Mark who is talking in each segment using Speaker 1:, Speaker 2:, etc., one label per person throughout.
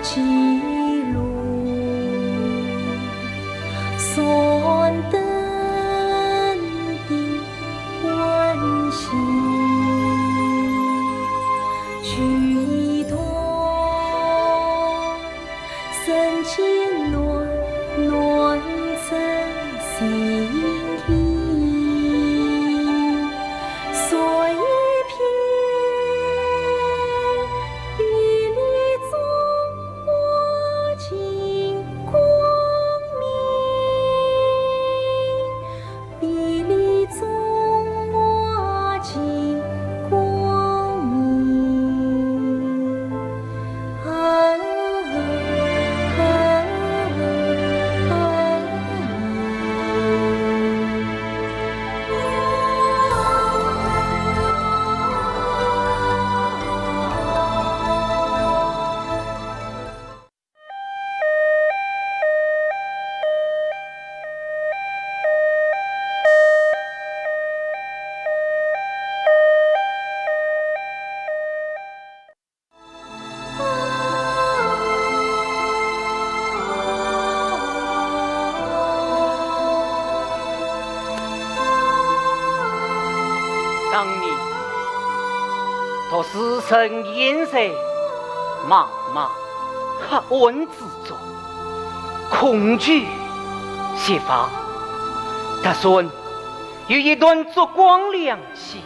Speaker 1: 几路，酸灯的温馨，举一段深情暖暖真心意，所以偏比你中我金光明，比你中我金光明。
Speaker 2: 当年，托死神颜色，茫茫黑暗之中，恐惧揭发，打算有一段烛光亮起，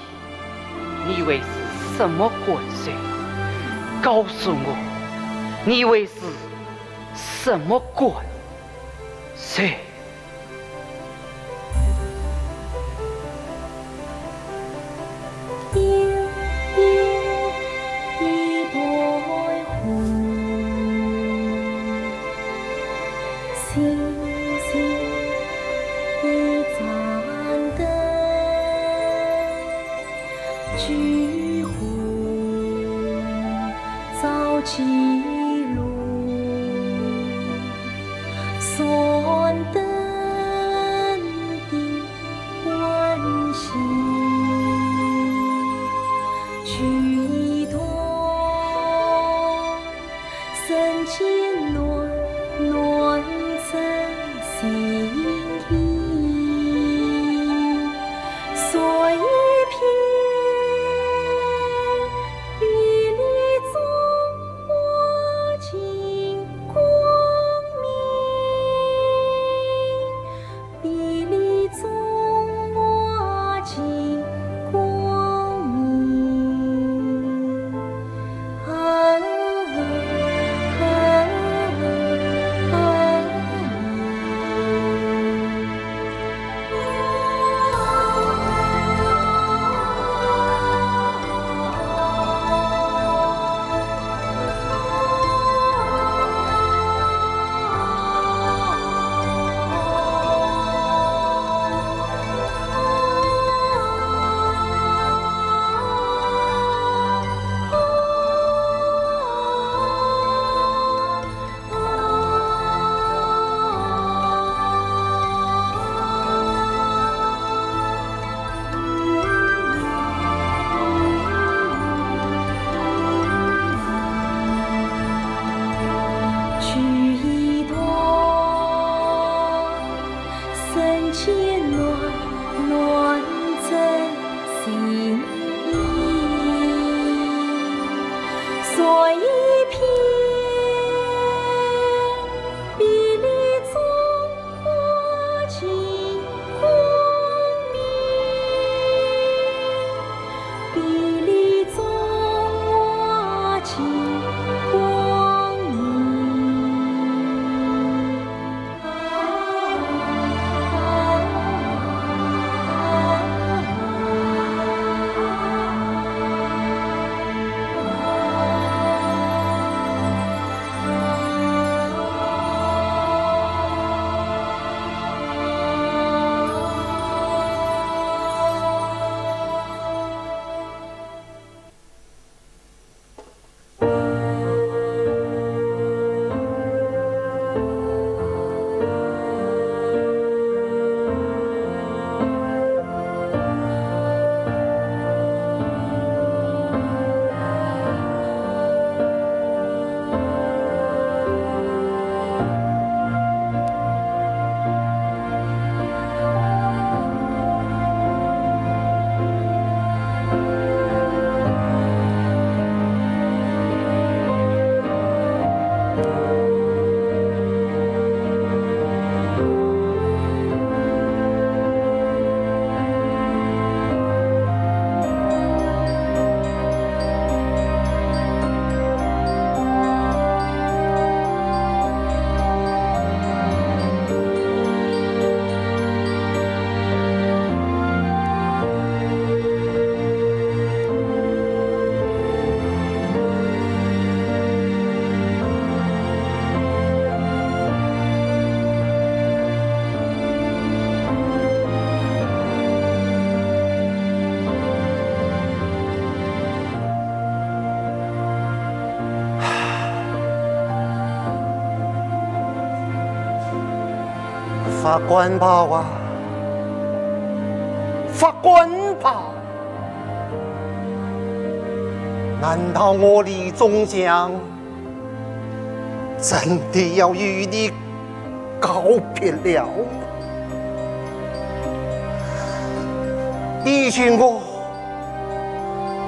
Speaker 2: 你以为是什么关系？告诉我，你以为是什么关系？
Speaker 1: 举壶照几路，酸灯的温馨，举一段深情暖暖真心意，所以情暖暖真心意，所以偏比你中我金光明，比你中我金光明。
Speaker 3: 法官吧啊，法官吧！难道我李宗祥真的要与你告别了吗？你与我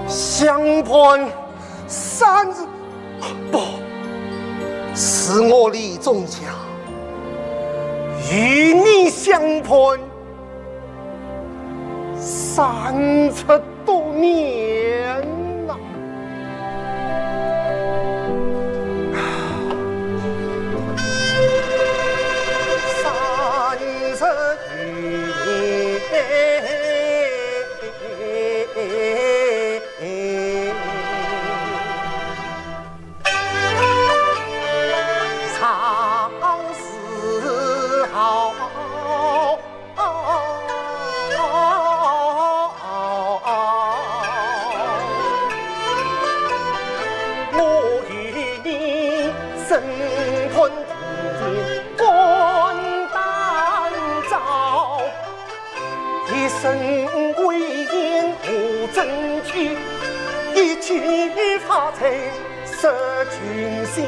Speaker 3: 相伴30，不是我李宗祥与你相伴30多年了。发财失群笑，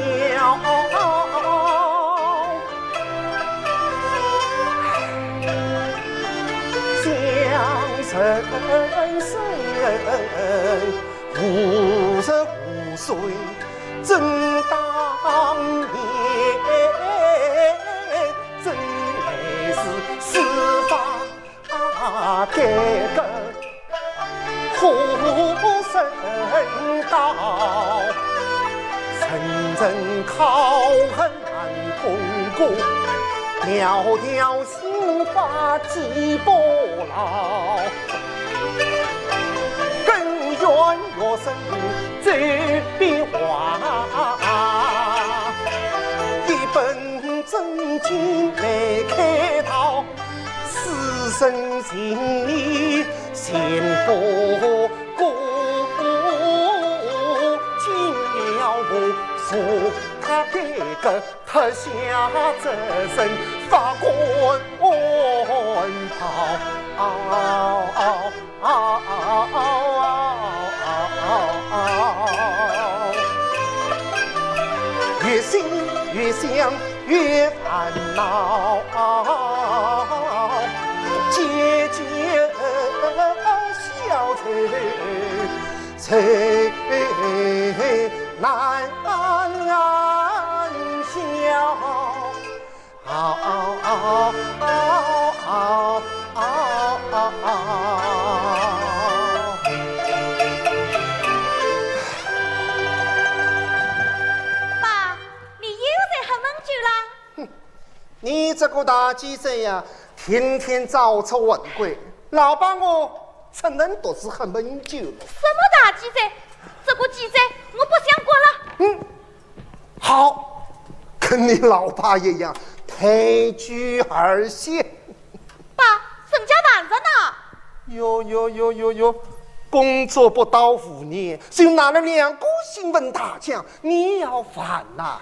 Speaker 3: 相生生55岁真当年，真乃是司法改革护神道，层层考核难通过，条条刑法记不牢，更愿我生这笔画，一本正经来开导，死生心里先不顾。说他改革特下这身法官袍，越心越想越烦恼，节节消才难消，
Speaker 1: 爸，你又在喝闷酒啦？
Speaker 3: 你这个大鸡仔呀，天天早出晚归，老爸我承认都是喝闷酒了。
Speaker 1: 什么大鸡仔？这个鸡仔我不想过了。
Speaker 3: 好，跟你老爸一样，退居二线。
Speaker 1: 爸，人家男人呐？
Speaker 3: 哟，工作不到5年，就拿了2个新闻大奖，你要烦呐？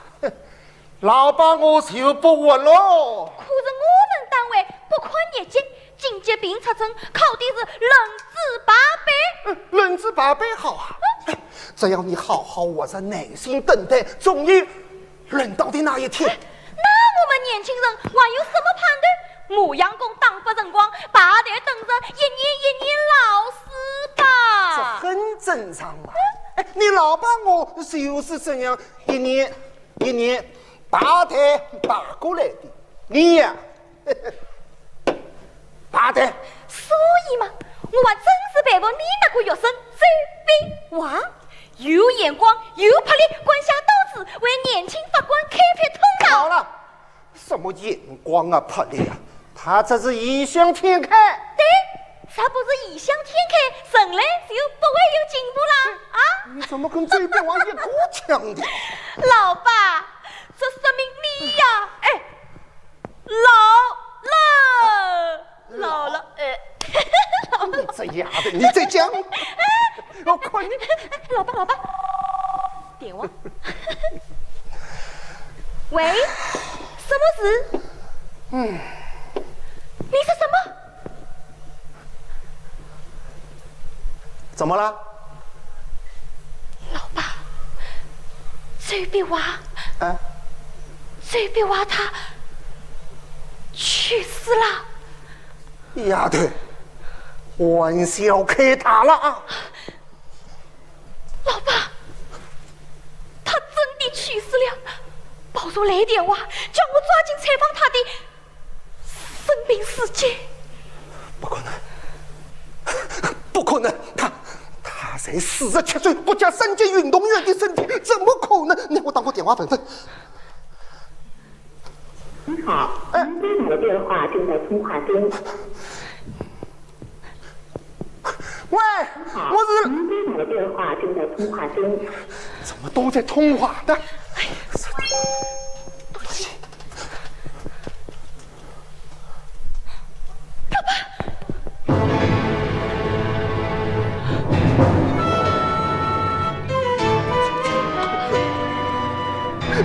Speaker 3: 老爸我就不问喽。
Speaker 1: 可是我们单位不宽业绩，紧急评测证考的是论资800。
Speaker 3: 论资800好啊。只要你好好我在耐心等待，终于轮到的那一天。
Speaker 1: 那我们年轻人还有什么判断？牧羊工打发辰光，排队等着一年老死吧。
Speaker 3: 这很正常嘛。你老爸我就是这样一年把台打过来的，你呀，把台。
Speaker 1: 所以嘛，我还真是佩服你那个学生周炳华，有眼光有魄力，管辖斗志，为年轻法官开辟通道。
Speaker 3: 好了，什么眼光啊魄力啊，他这是异想天开。
Speaker 1: 对，啥不是异想天开，人类就不会有进步啦啊！
Speaker 3: 你怎么跟周炳华一个腔调？
Speaker 1: 老爸，这说明你呀，老了，
Speaker 3: 你这丫的，你在讲？我看你，
Speaker 1: 老爸，电话。喂，什么事？你是什么？
Speaker 3: 怎么了？
Speaker 1: 老爸，这笔娃，
Speaker 3: 啊？
Speaker 1: 这笔娃他去世了。
Speaker 3: 丫头，玩笑开大了啊！
Speaker 1: 老爸，他真的去世了。保如来电话，叫我抓紧采访他的生命事迹。
Speaker 3: 不可能，不可能！他才47岁，国家3届运动员的身体，怎么可能？你给我当个电话本分。
Speaker 4: 您好，您拨打的电话正在通话中。
Speaker 3: 喂，
Speaker 4: 好，
Speaker 3: 我是。
Speaker 4: 您拨打的电话正在通话中。
Speaker 3: 怎么都在通话的？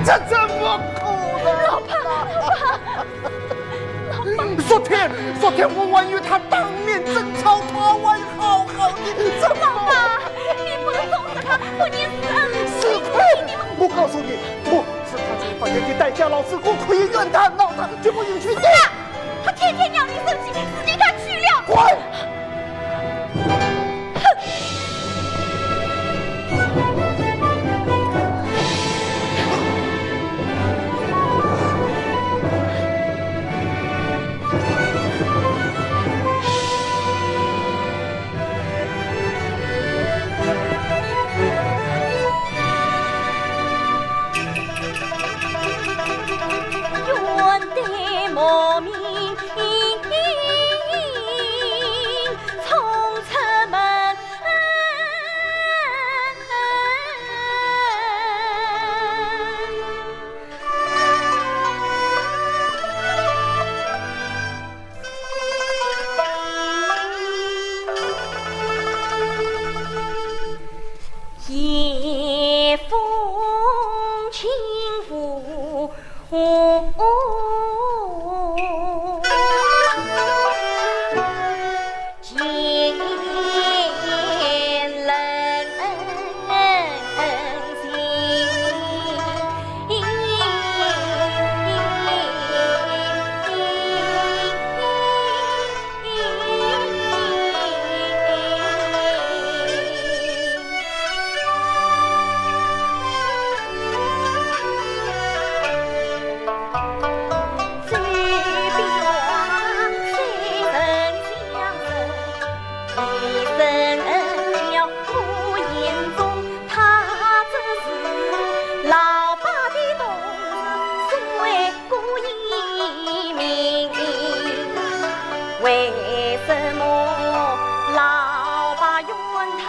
Speaker 3: 这怎么可能？
Speaker 1: 老爸，
Speaker 3: 昨天我还与他当面争吵，他还好好的，怎么？
Speaker 1: 老爸，你不能纵使他和你
Speaker 3: 是我告诉你，我是他这犯人的代价，老子我可以怨他，闹他，绝不允许你。
Speaker 1: 他天天让你生气，自己他去了。
Speaker 3: 滚！
Speaker 1: 莫名冲出门，夜风轻拂。为什么老爸怨他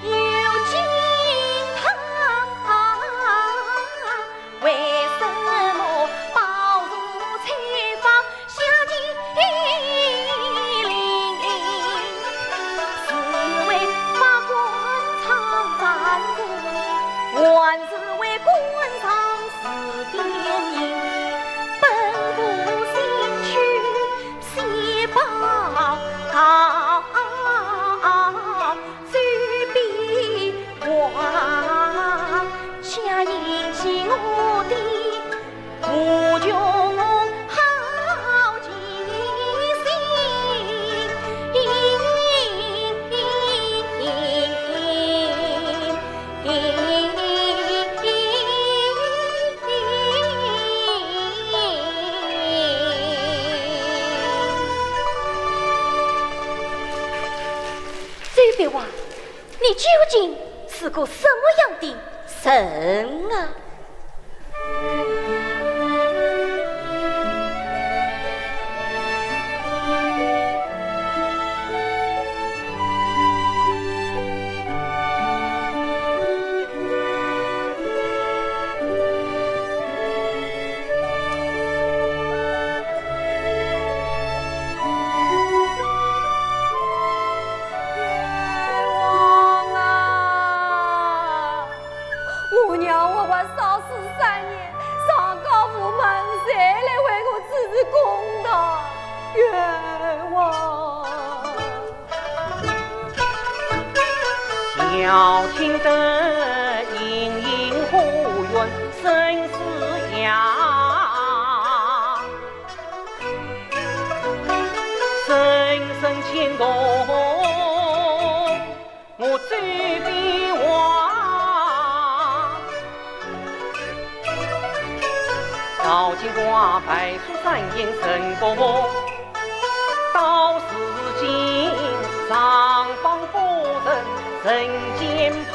Speaker 1: 有金汤？为什么保如采访下金陵？是为法官唱战歌，还是为官场是电影？本不心去报嘴比话，恰引起我的无穷好奇这笔话，你究竟是个什么样的人啊？冤枉。
Speaker 2: 小青灯隐隐护远生死呀，深深牵动我最悲望。早经过白树山岩神波波，到时今上方夫人人间怕。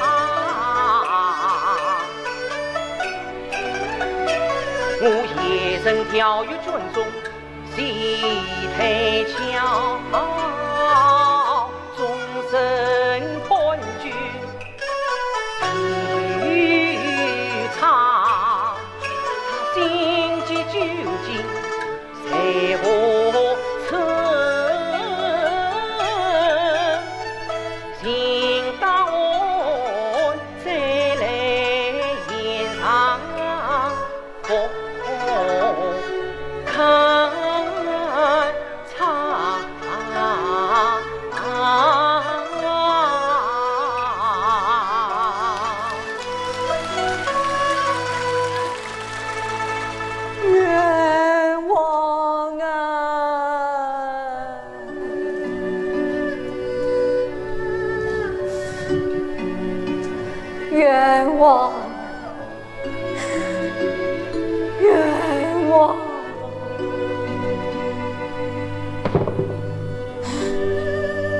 Speaker 2: 我夜深调阅卷中西台桥，终身困居渔场，心机究竟谁无测？心当我再来演唱看场。
Speaker 1: 冤枉啊！冤枉！冤枉！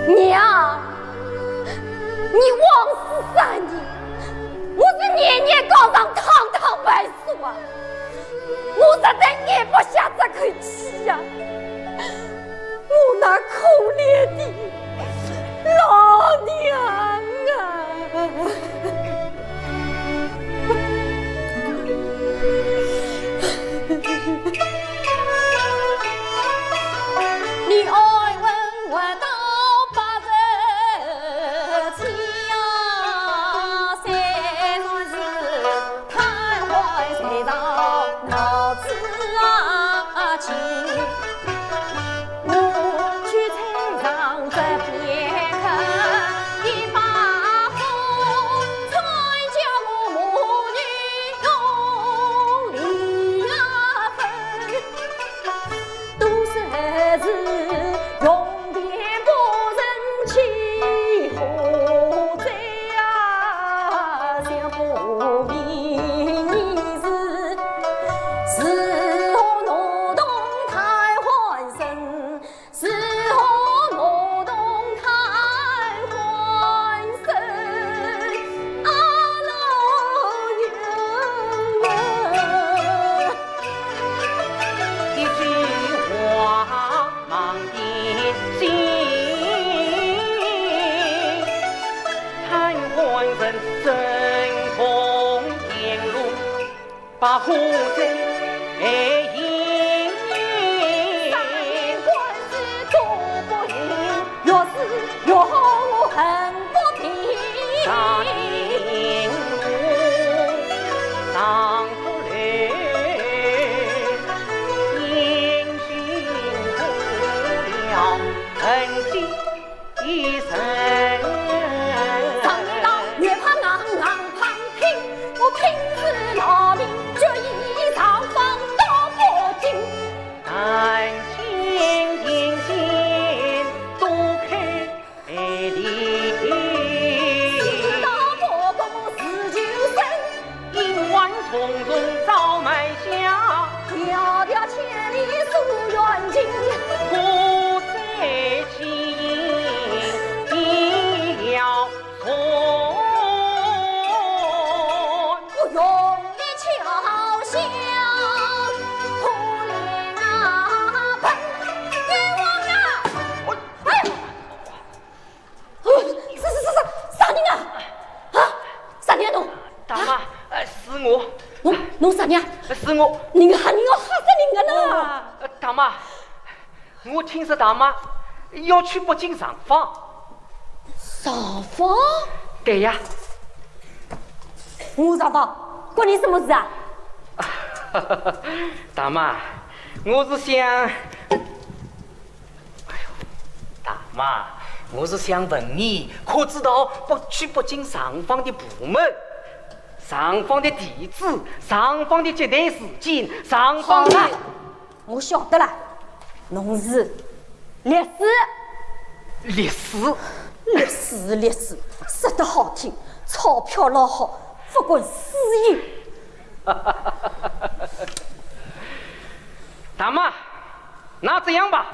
Speaker 1: 娘，你枉死3年，我是年年高上堂堂白素啊！我实在咽不下这口气呀！我那可怜的老娘啊！你爱问我到8日前，谁说是贪怀谁道脑子情？我去菜场这片刻，一把火才叫我母女同离分，都是永别不忍起何在啊，想不明你是何挪动太欢神，是何挪动太欢神，啊老娘啊！
Speaker 2: 一句话忙点心，贪欢人真空沿路把虎贼引。
Speaker 1: 三官司做不赢，越是越好我恨不平。
Speaker 2: 大定路上不来，烟熏不了痕迹一生。
Speaker 1: 上一道越怕硬旁听，我拼死劳命，决意上访到北京。
Speaker 2: 但见眼前多开地，
Speaker 1: 到北宫自救生，
Speaker 2: 应万重重早埋下，
Speaker 1: 迢迢千里溯远近。
Speaker 2: 不再起因一了错。
Speaker 1: 我用力敲响可怜啊本冤枉啊！哎呦！啥人啊？啊？啥人啊侬？
Speaker 2: 大妈，是我，
Speaker 1: 侬啥人啊？
Speaker 2: 是我。
Speaker 1: 人家人要吓死人个呢！
Speaker 2: 大妈，我听说大妈要去北京上访。
Speaker 1: 上访？
Speaker 2: 对呀。
Speaker 1: 我上访，关你什么事啊？
Speaker 2: 大妈，我是想，妈，我是想问你，可知道去北京上访的部门、上访的地址、上访的接待时间、上访的……
Speaker 1: 我晓得了，侬是律师。
Speaker 2: 律师，
Speaker 1: 律师，说得好听，钞票老好，不管私隐。
Speaker 2: 大妈，那这样吧，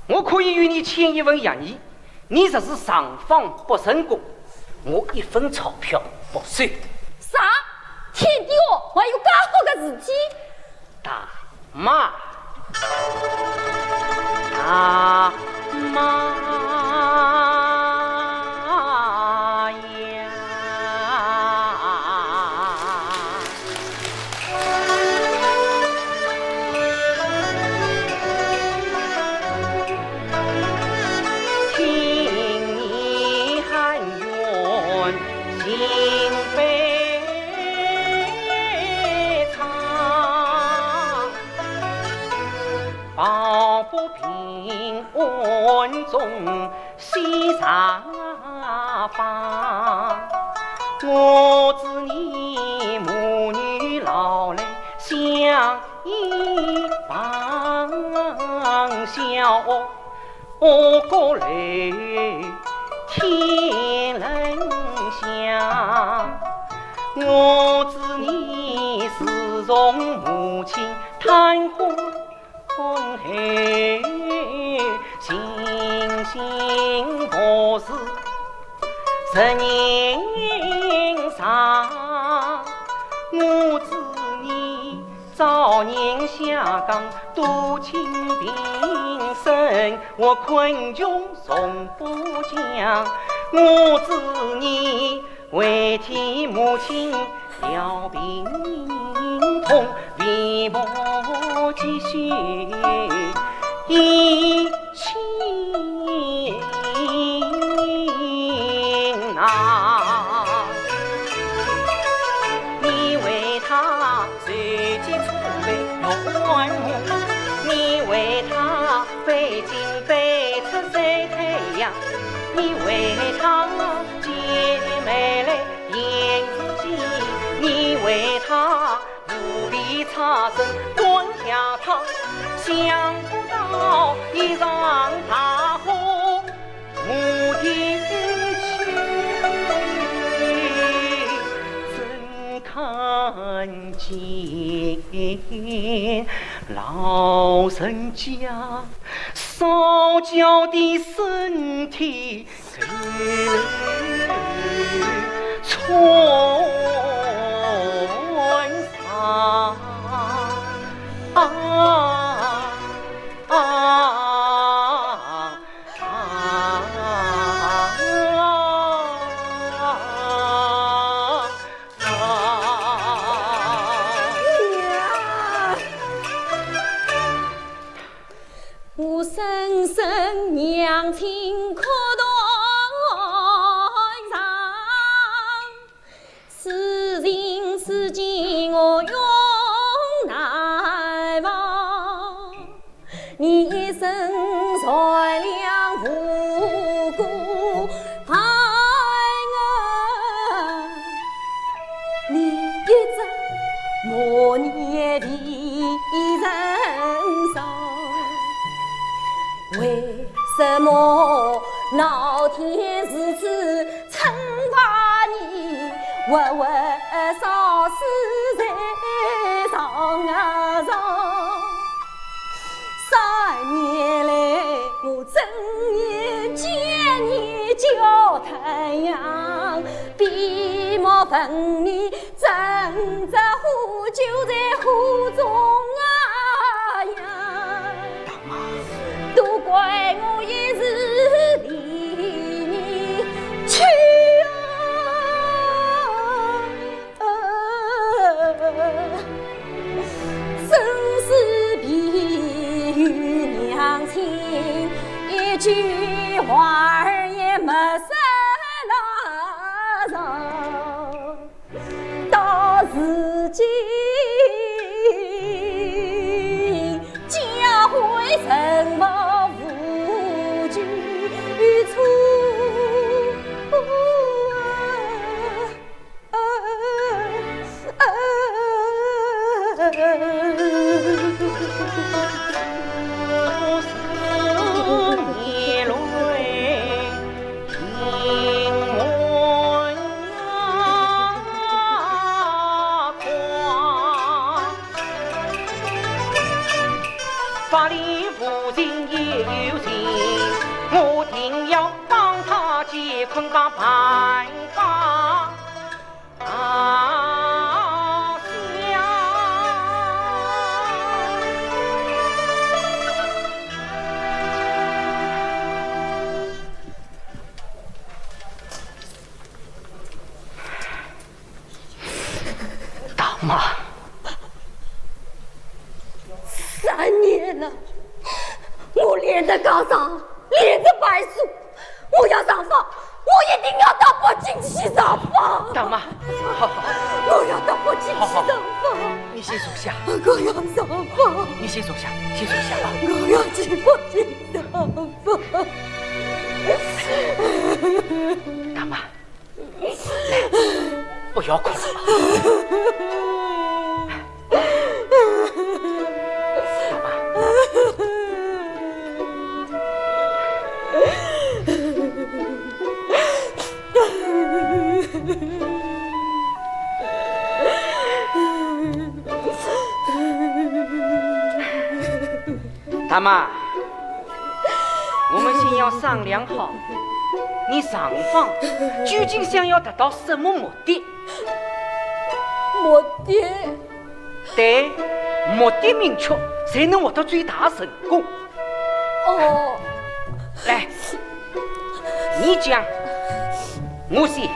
Speaker 2: 我可以与你签一份协议，你只是上访不成功，我1分钞票不算。
Speaker 1: 啥？天地哦，还有介好的事体？
Speaker 2: 大妈，大妈呀！听你喊冤，心悲怆。抱不平安中西茶坊，我知你母女老来相依帮，小过来天人香。我知你是从母亲贪欢红黑，心心不是10年上。我知你早年下岗多情平生，我困穷从不讲。我知你为替母亲了病痛，为母积蓄一情啊！你为他随即储备用万亩，你为他费尽费出晒太阳，你为他结美来演自己，你为他无力差生端下汤，想不到一场大祸母的妻，怎看见老人家烧焦的身体穿上
Speaker 1: 我深深娘亲可断肠，此情此景我永难忘。你一生善良无辜爱我，你一直默念为人上。为什么老天如此惩罚你？活活烧死在上啊上！3年来，我整夜见你叫太阳，闭目分你整只虎就在湖中啊呀！都怪我一时离你去啊！生死比喻娘亲，一句话儿也没说拉上，到如今
Speaker 2: 法理无情也有情，我定要帮他解困个办法。大妈
Speaker 1: ，3年了，我练得高尚，练得白素，我要上访，我一定要到北京去上访。
Speaker 2: 大妈，好好，
Speaker 1: 我要到北京去上访。
Speaker 2: 你先坐下。
Speaker 1: 我要上访。
Speaker 2: 你先坐下，先坐下吧。
Speaker 1: 我要去北京上访。
Speaker 2: 大妈，来，不要哭了。大妈。大妈，我们先要商量好，你上访究竟想要达到什么目的？
Speaker 1: 目的？
Speaker 2: 对，目的明确，才能获得最大成功。
Speaker 1: 哦，
Speaker 2: 来，你讲，我先。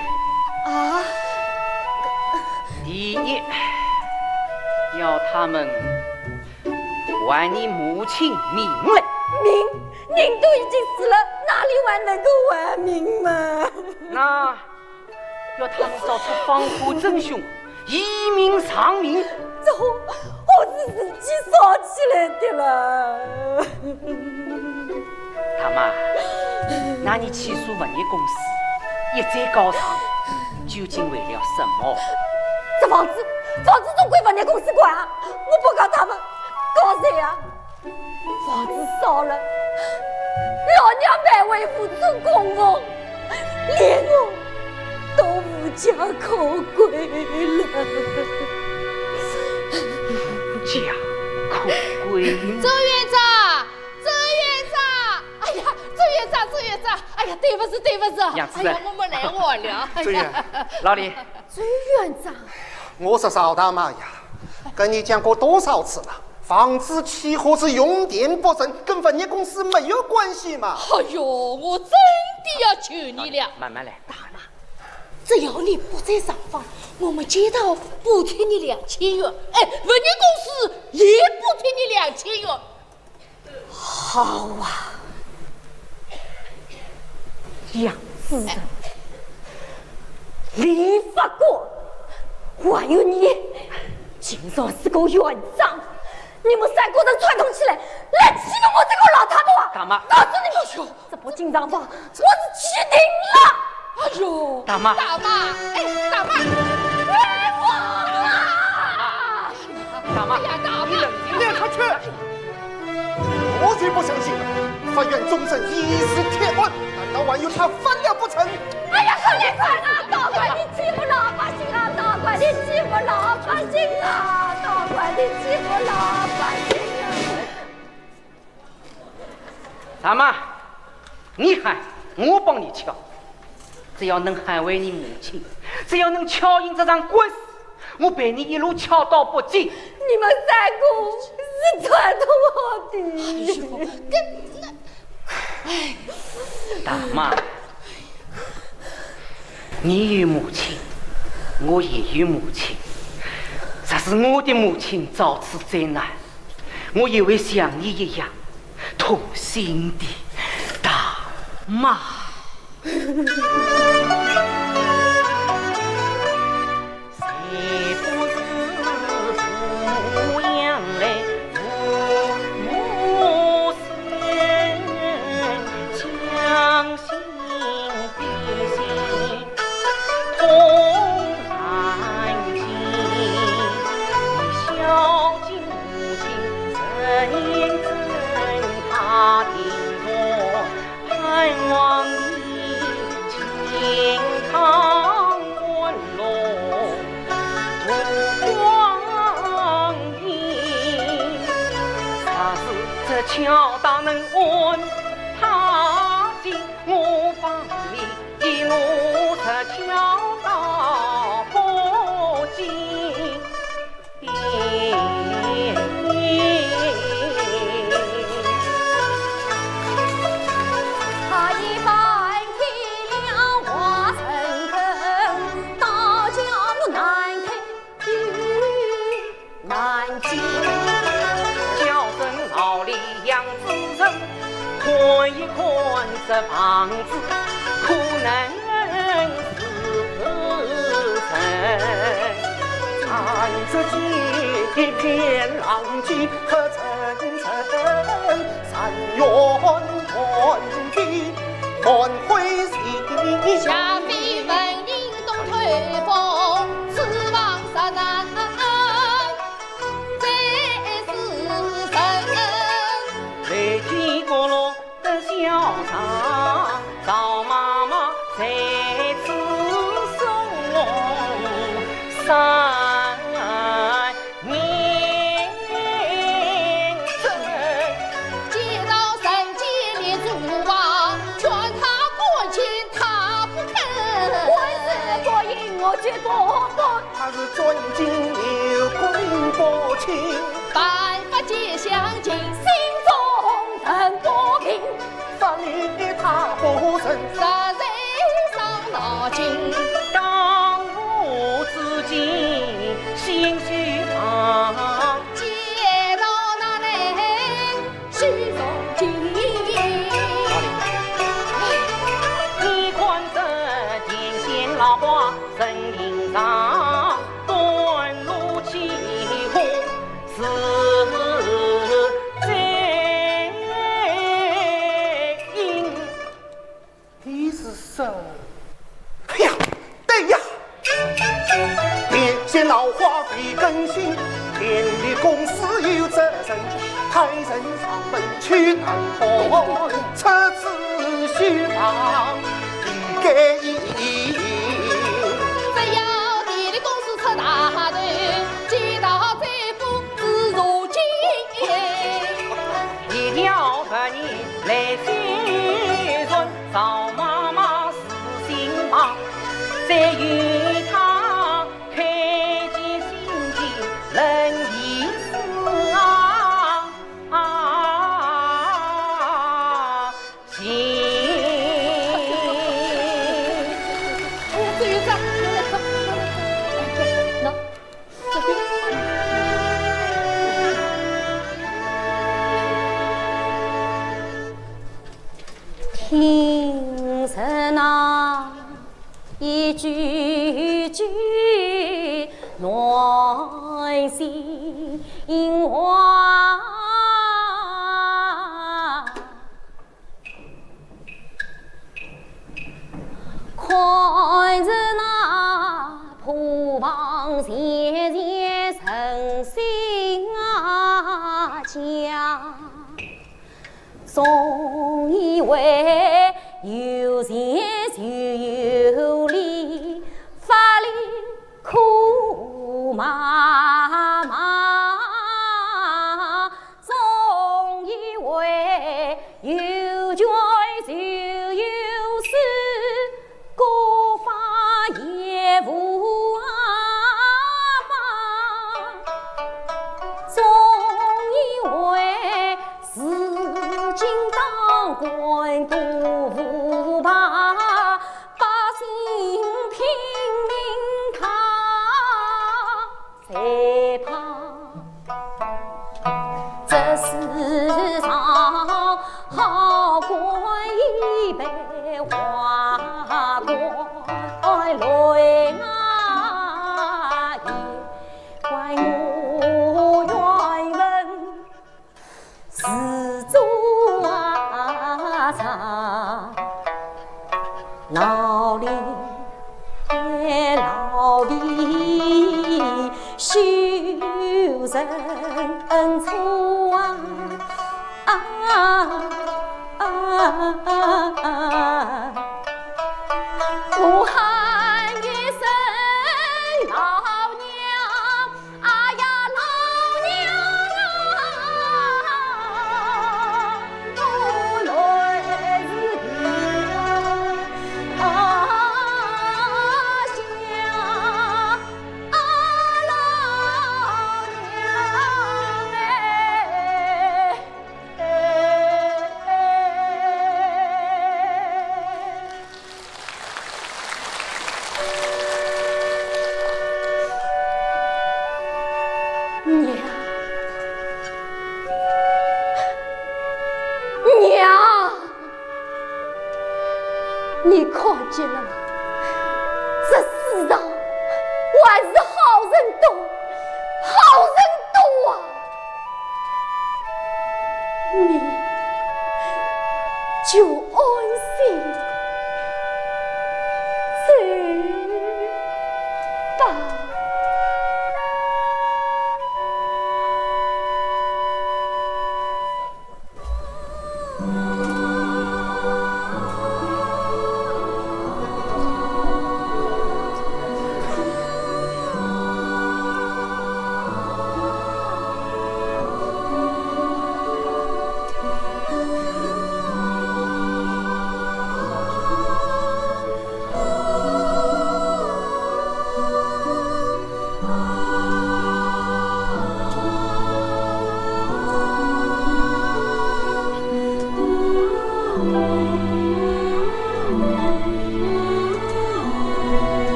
Speaker 1: 啊？
Speaker 2: 第一，要他们还你母亲命来。
Speaker 1: 命？人都已经死了，哪里还能够还命嘛？
Speaker 2: 那要他们找出防虎真凶，以命偿命。
Speaker 1: 这我是自己烧起来的了。
Speaker 2: 大妈，那你起诉物业公司，一再高涨，究竟为了什么？
Speaker 1: 这房子总归物业公司管啊，我不告他们，告谁呀？房子烧了，老娘百为父尊公公，连我都无家可归了。
Speaker 2: 家可归？
Speaker 5: 周院长，哎呀，周院长，哎呀，对不是，
Speaker 2: 杨主任，
Speaker 5: 哎呀，我们来晚了。
Speaker 3: 周院，
Speaker 2: 老李，
Speaker 1: 周院长，
Speaker 3: 我说邵大妈呀，跟你讲过多少次了？房子起火是用电不慎，跟物业公司没有关系嘛。
Speaker 5: 哎呦，我真的要求你了，
Speaker 2: 慢慢来。
Speaker 5: 大妈，只要你不再上访，我们街道补贴你2000元，哎，物业公司也补贴你2000元。
Speaker 1: 好啊，杨主任，李法官，还有你，竟然是个院长！你们3个人串通起来，来欺负我这个老太婆啊！
Speaker 2: 大妈，
Speaker 1: 告诉你们，这不进账房，我是去定了！
Speaker 5: 哎呦，
Speaker 2: 大妈，
Speaker 5: 大妈，哎，大妈，
Speaker 1: 冤枉啊！
Speaker 2: 大妈，
Speaker 5: 哎呀，大妈，
Speaker 3: 让他去！我才不相信呢！法院终审一时铁案，难道还有他翻了不成？
Speaker 1: 哎呀，可怜快啊！大官你欺负老百姓啊！大官你欺负老百姓啊！大官你欺负老百姓啊！
Speaker 2: 大妈，你看我帮你敲，只要能捍卫你母亲，只要能敲赢这场官司，我陪你一路敲到北京。
Speaker 1: 你们3个是串通好的。
Speaker 2: 大妈，你有母亲，我也有母亲。这是我的母亲遭此灾难，我也会像你一样痛心的。大妈。盼望你情巧当能安他心，我帮你一路着巧到破境。
Speaker 1: 他已翻起了花生坑，大家路难开与难进。
Speaker 2: 叫声老李杨子人，看一看这房子，可能是神。
Speaker 3: 看着几片狼藉和层层，三元团体团会心，
Speaker 5: 下飞文英东推风，此望山南，这是神。
Speaker 2: 来天过落的小场，赵妈妈在此送三。
Speaker 3: 他是尊敬有功不轻，
Speaker 5: 办法皆相近，心中恨不平，
Speaker 3: 法律他不成，
Speaker 5: 实在伤脑筋。
Speaker 2: 当务之急，心绪长，
Speaker 5: 接到那来虚荣经。
Speaker 2: 你看这电线老花身影上，端如起火是贼因。
Speaker 3: 你是谁？哎呀，对呀，电线老化费更新，电力公司有责任，派人上门去安排，车子修房一个一。
Speaker 5: 只要电力公司出大头，接到这副自如经，
Speaker 2: 一定要和你来宣传赵妈妈是心忙，再与她开启心情人意思心。
Speaker 5: 至于这，喏，这边。
Speaker 1: 听着那一句句暖心话，看着那铺房渐渐成新家，总以为有钱就有理，法理苦妈妈，总以为有权就有势，国法也无总以为事情当官都不怕，百姓拼命他才怕。这世上好官一辈花官来啊，也怪我愿问是做啥？老李老李修人错我喊一声老娘，哎呀老娘啊！
Speaker 5: 娘，娘，你看见了吗？这世上还是好人多，好人多啊！你就安心走吧。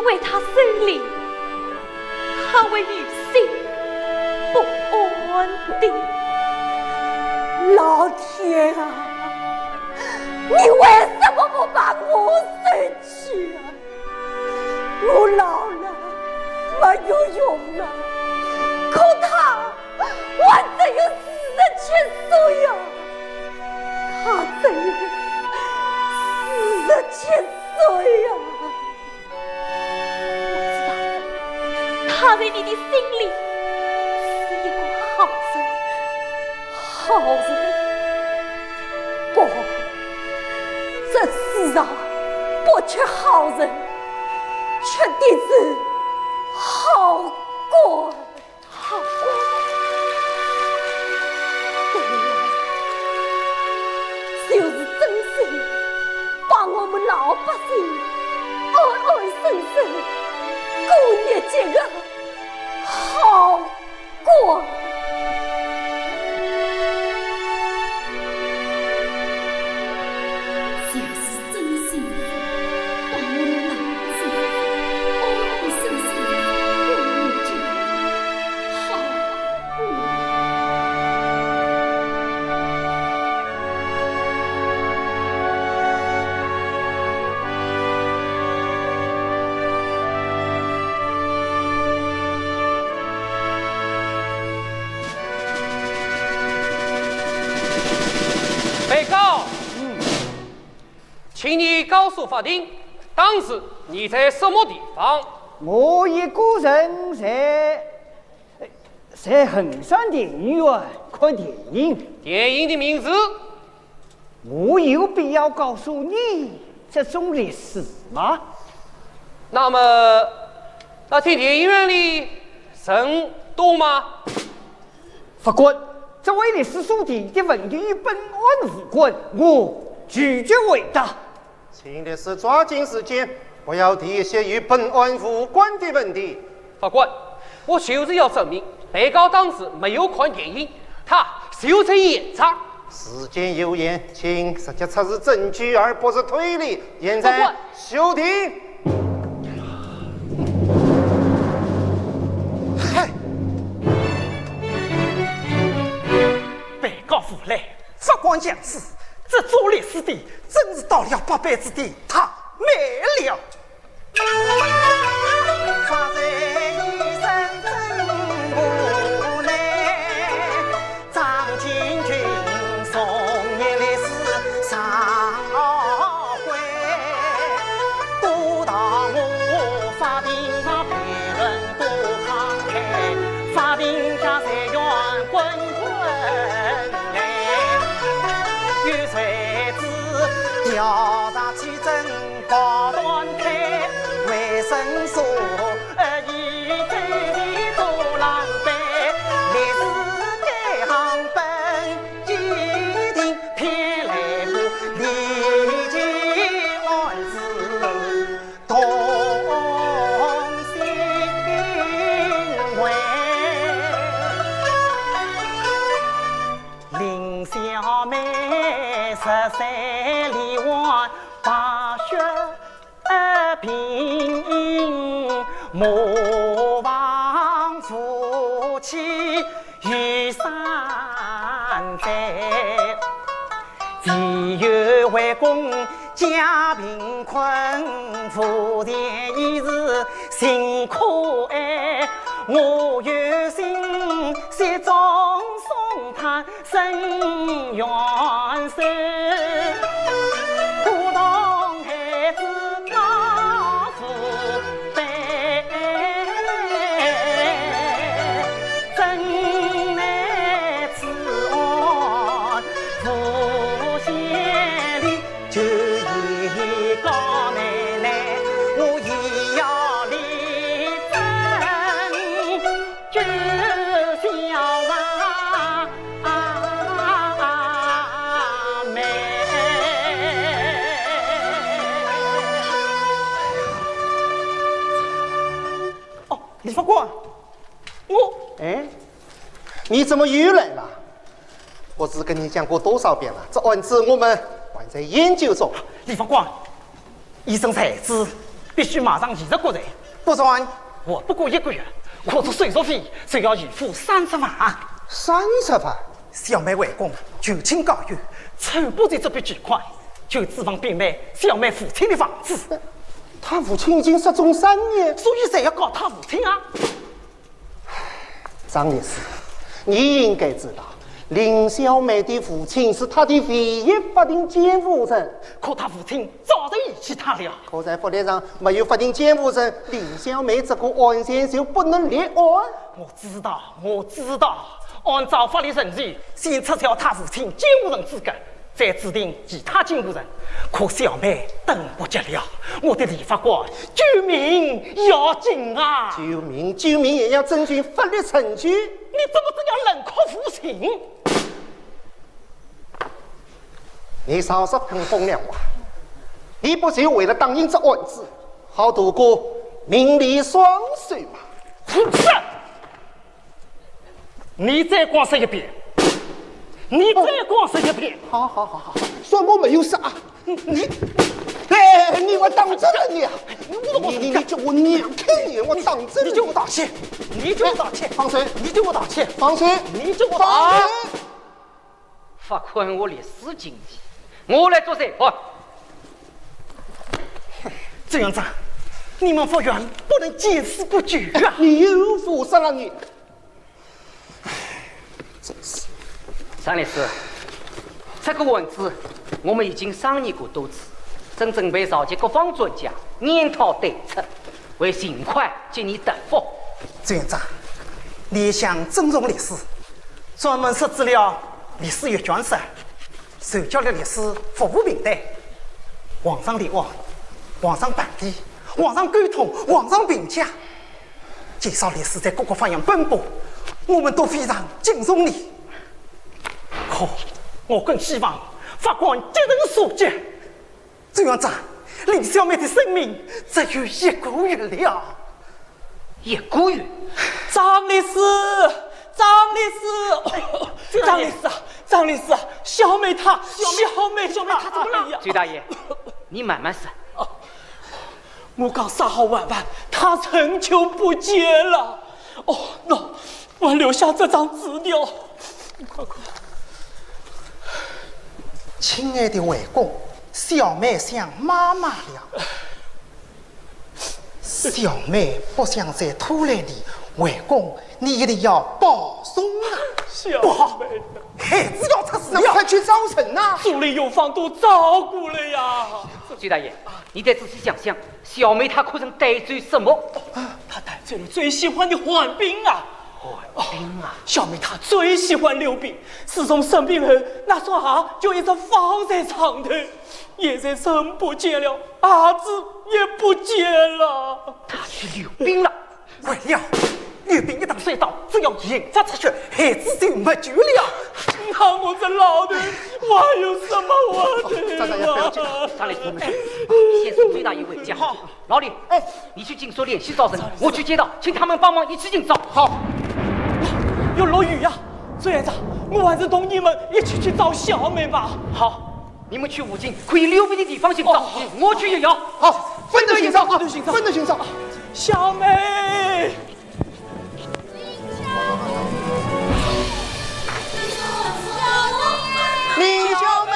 Speaker 5: 为他生灵，他为女性不安定。老天啊，你为什么不把我生去啊？我老了，没有用了，可他还只有47岁呀，他只有47岁呀。他在你的心里是一个好人，好人。不，这世上不缺好人，缺的是好官，好官。对呀，就是真心把我们老百姓安安生生过日节个好过，就是真心把我们老百姓安安生生过日节好过。
Speaker 6: 被告，请你告诉法庭，当时你在什么地方？
Speaker 2: 我一个人在衡山电影院看电影。
Speaker 6: 电影的名字？
Speaker 2: 我有必要告诉你这种历史吗？
Speaker 6: 那么，那天电影院里人多吗？
Speaker 2: 法官，这位历史书记的问题与本案无关，我拒绝回答。
Speaker 3: 请律师抓紧时间，不要提一些与本案无关的问题。
Speaker 6: 法官，我就是要证明被告当时没有看电影，他就在现场。
Speaker 3: 时间有限，请直接测试证据，而不是推理。现在休庭。
Speaker 7: 嗨，被告无赖，法官讲是这做历史的真是到了8辈子的他没了。
Speaker 3: 发在一身真无奈，张进军送年历史上回，都当我法庭上辩论多慷慨，法庭下裁员滚滚来，有谁知调查起真高端开，为申诉以最近多狼狈。
Speaker 7: 13里外白雪平，莫忘夫妻与山寨。只有为公家贫困，父亲已是辛苦哎。我有心协助送他伸援手，不当孩子他父辈，真乃此案父先里就一个奶奶，我也要力争救小妹。哦，李法官，
Speaker 3: 哎，你怎么又来了？我只跟你讲过多少遍了，这案子我们还在研究中。
Speaker 7: 李法官，医生才子必须马上20个人，
Speaker 3: 不算
Speaker 7: 我不过1个月，我这手术费就要预付30万。
Speaker 3: 30万，
Speaker 7: 小妹为公求情告冤，筹不着这笔巨款，就指望变卖小妹父亲的房子，
Speaker 3: 他父亲已经失踪3年，
Speaker 7: 所以才要告他父亲啊！
Speaker 3: 张律师，你应该知道，林小妹的父亲是她的唯一法定监护人，
Speaker 7: 可他父亲早就遗弃他了。
Speaker 3: 可在法律上没有法定监护人，林小妹这个案件就不能立案。
Speaker 7: 我知道。按照法律程序，先撤销他父亲监护人资格，再指定其他监护人。可小妹等不及了，我的李法官，救命要紧啊！
Speaker 3: 救命也要遵循法律程序。
Speaker 7: 你怎么这样冷酷无情？
Speaker 3: 你稍稍听风凉话，你不就为了当赢这案子，好度过名利双收吗？
Speaker 7: 胡扯！你再光说一遍，
Speaker 3: 好，算我没有杀你。哎，你我当真了你！你就我娘看你，我当真了
Speaker 7: 你就我道歉，
Speaker 3: 放水，
Speaker 7: 你就我道歉，
Speaker 3: 放水，
Speaker 7: 你就我
Speaker 3: 放
Speaker 7: 道歉。
Speaker 2: 法官，我列死经济，我来做裁判。
Speaker 7: 这样子，你们法院不能见死不救啊！
Speaker 3: 你又负杀了你。
Speaker 2: 张律师，这个案子我们已经商议过多次，正准备召集各方专家研讨对策，为尽快进行答复。
Speaker 7: 这样子，你想尊重律师，专门设置了律师阅卷室，授教了律师服务名单，网上立案，网上办理，网上沟通，网上评价，介绍律师在各个方向奔波，我们都非常敬重你。可我更希望法官接人所见。这样子，林小妹的生命只有1个月了。
Speaker 2: 1个月？
Speaker 7: 张律师，小妹她怎么了呀？
Speaker 2: 崔大爷，你慢慢说。
Speaker 7: 我刚杀好晚饭，她很久不见了。哦，那我留下这张纸条，你快。亲爱的外公，小妹想妈妈了。小妹不想再拖累你，外公你一定要保重啊！不好，孩子要出事了，
Speaker 3: 快去招陈呐！
Speaker 7: 组里有方都照顾了呀。
Speaker 2: 崔大爷，你再仔细想想，小妹她可曾得罪什么？
Speaker 7: 她得罪了最喜欢的患病啊！
Speaker 2: 病啊！
Speaker 7: 小妹她最喜欢溜冰，自从生病后，那双鞋就一直放在床头。现在人不见了，儿子也不见了。
Speaker 2: 她去溜冰了。
Speaker 7: 为了溜冰一旦摔倒，只要引发出血，孩子就没救了。你看我这老的，我还有什么我的？
Speaker 3: 张大爷不要紧，
Speaker 2: 张律师，先送崔大爷回家。好，老李，你去警所联系赵生，我去街道，请他们帮忙一起进找。
Speaker 3: 好。
Speaker 7: 要落雨呀，这样子，我还是同你们一起去找小妹吧。
Speaker 2: 好。你们去附近可以溜冰的地方寻找，我去也要。
Speaker 3: 好，分头欣赏，分头欣赏。
Speaker 5: 小妹，
Speaker 3: 林小妹，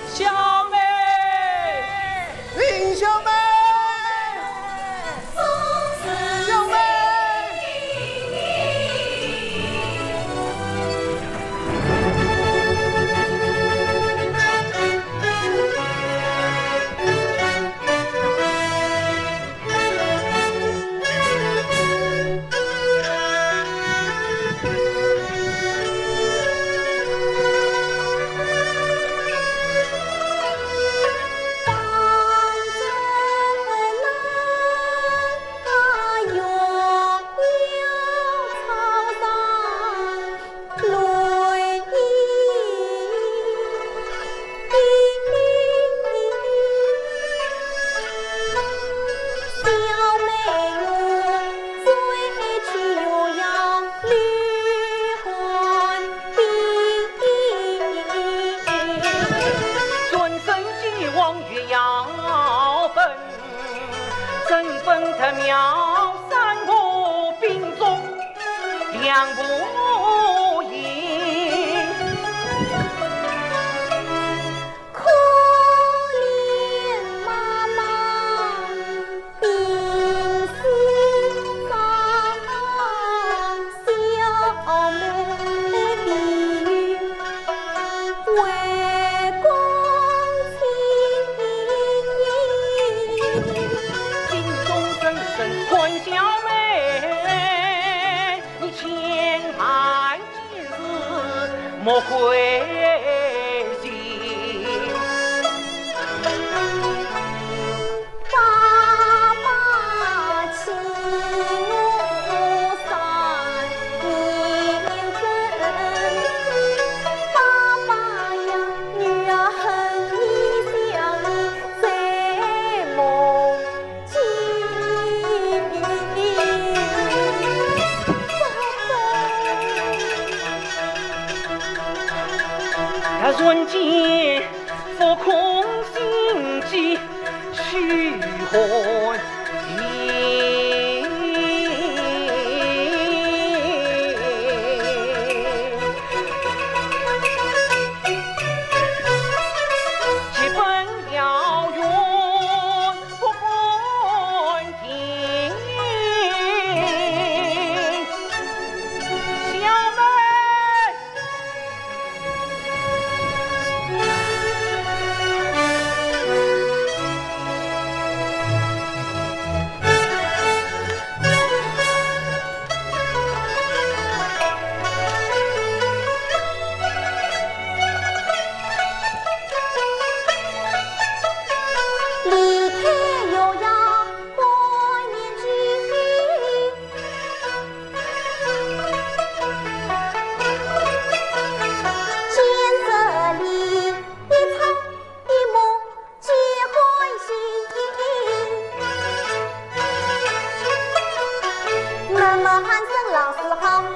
Speaker 5: 小妹，
Speaker 3: 林小妹，小妹。
Speaker 2: 莫灰心，
Speaker 1: 爸爸请我三年真，爸爸呀，女儿恨你想在梦
Speaker 2: 他人间浮空心机虚幻意，气氛遥远不关天，小妹。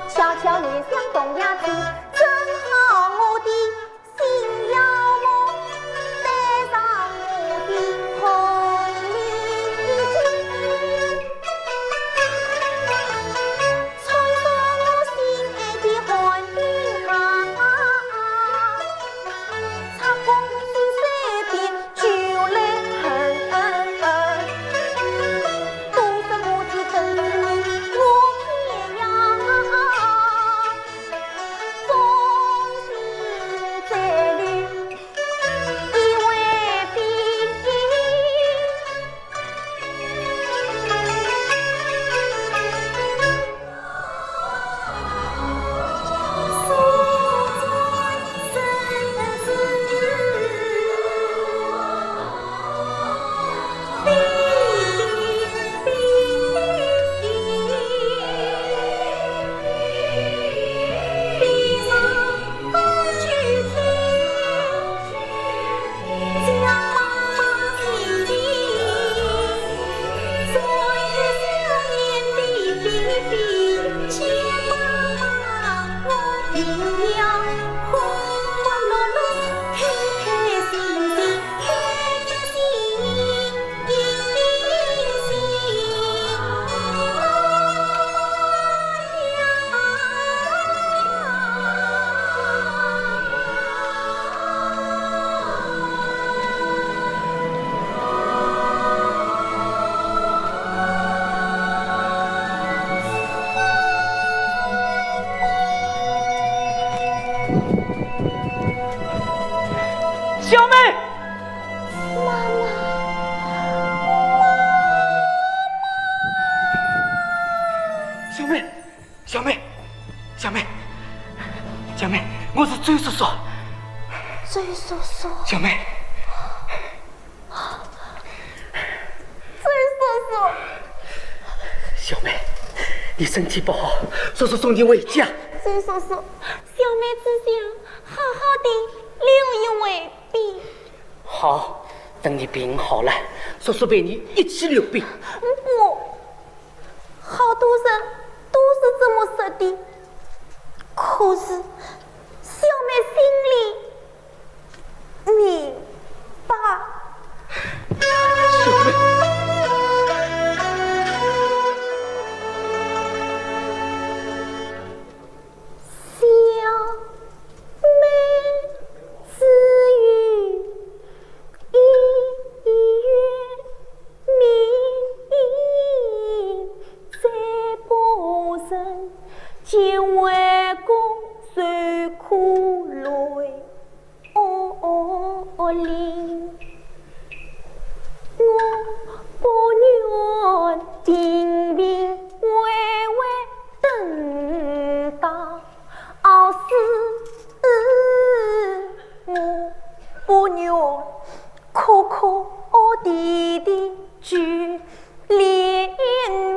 Speaker 1: 悄悄念想东亚去，正好我的心要梦，带上我的红领巾，穿上我心爱的寒衣裳，插公主身边就来恨，多少母亲等你我偏要。一样。
Speaker 2: 小妹，小妹，小妹，小妹，小妹，我是周叔叔。
Speaker 1: 周叔叔，
Speaker 2: 小妹，
Speaker 1: 周叔叔，
Speaker 2: 小妹，你身体不好，叔叔送你回家。
Speaker 1: 周叔叔，小妹只想好好的留一位兵。
Speaker 2: 好，等你病好了，叔叔陪你一起留病。
Speaker 1: 不，好多人都是这么说的，可是小妹心里明白。
Speaker 2: 小妹，
Speaker 1: 小妹之语一月明，再不成见为公受苦累。灵，我不愿平平稳稳等到傲死，我不愿哭哭啼啼聚怜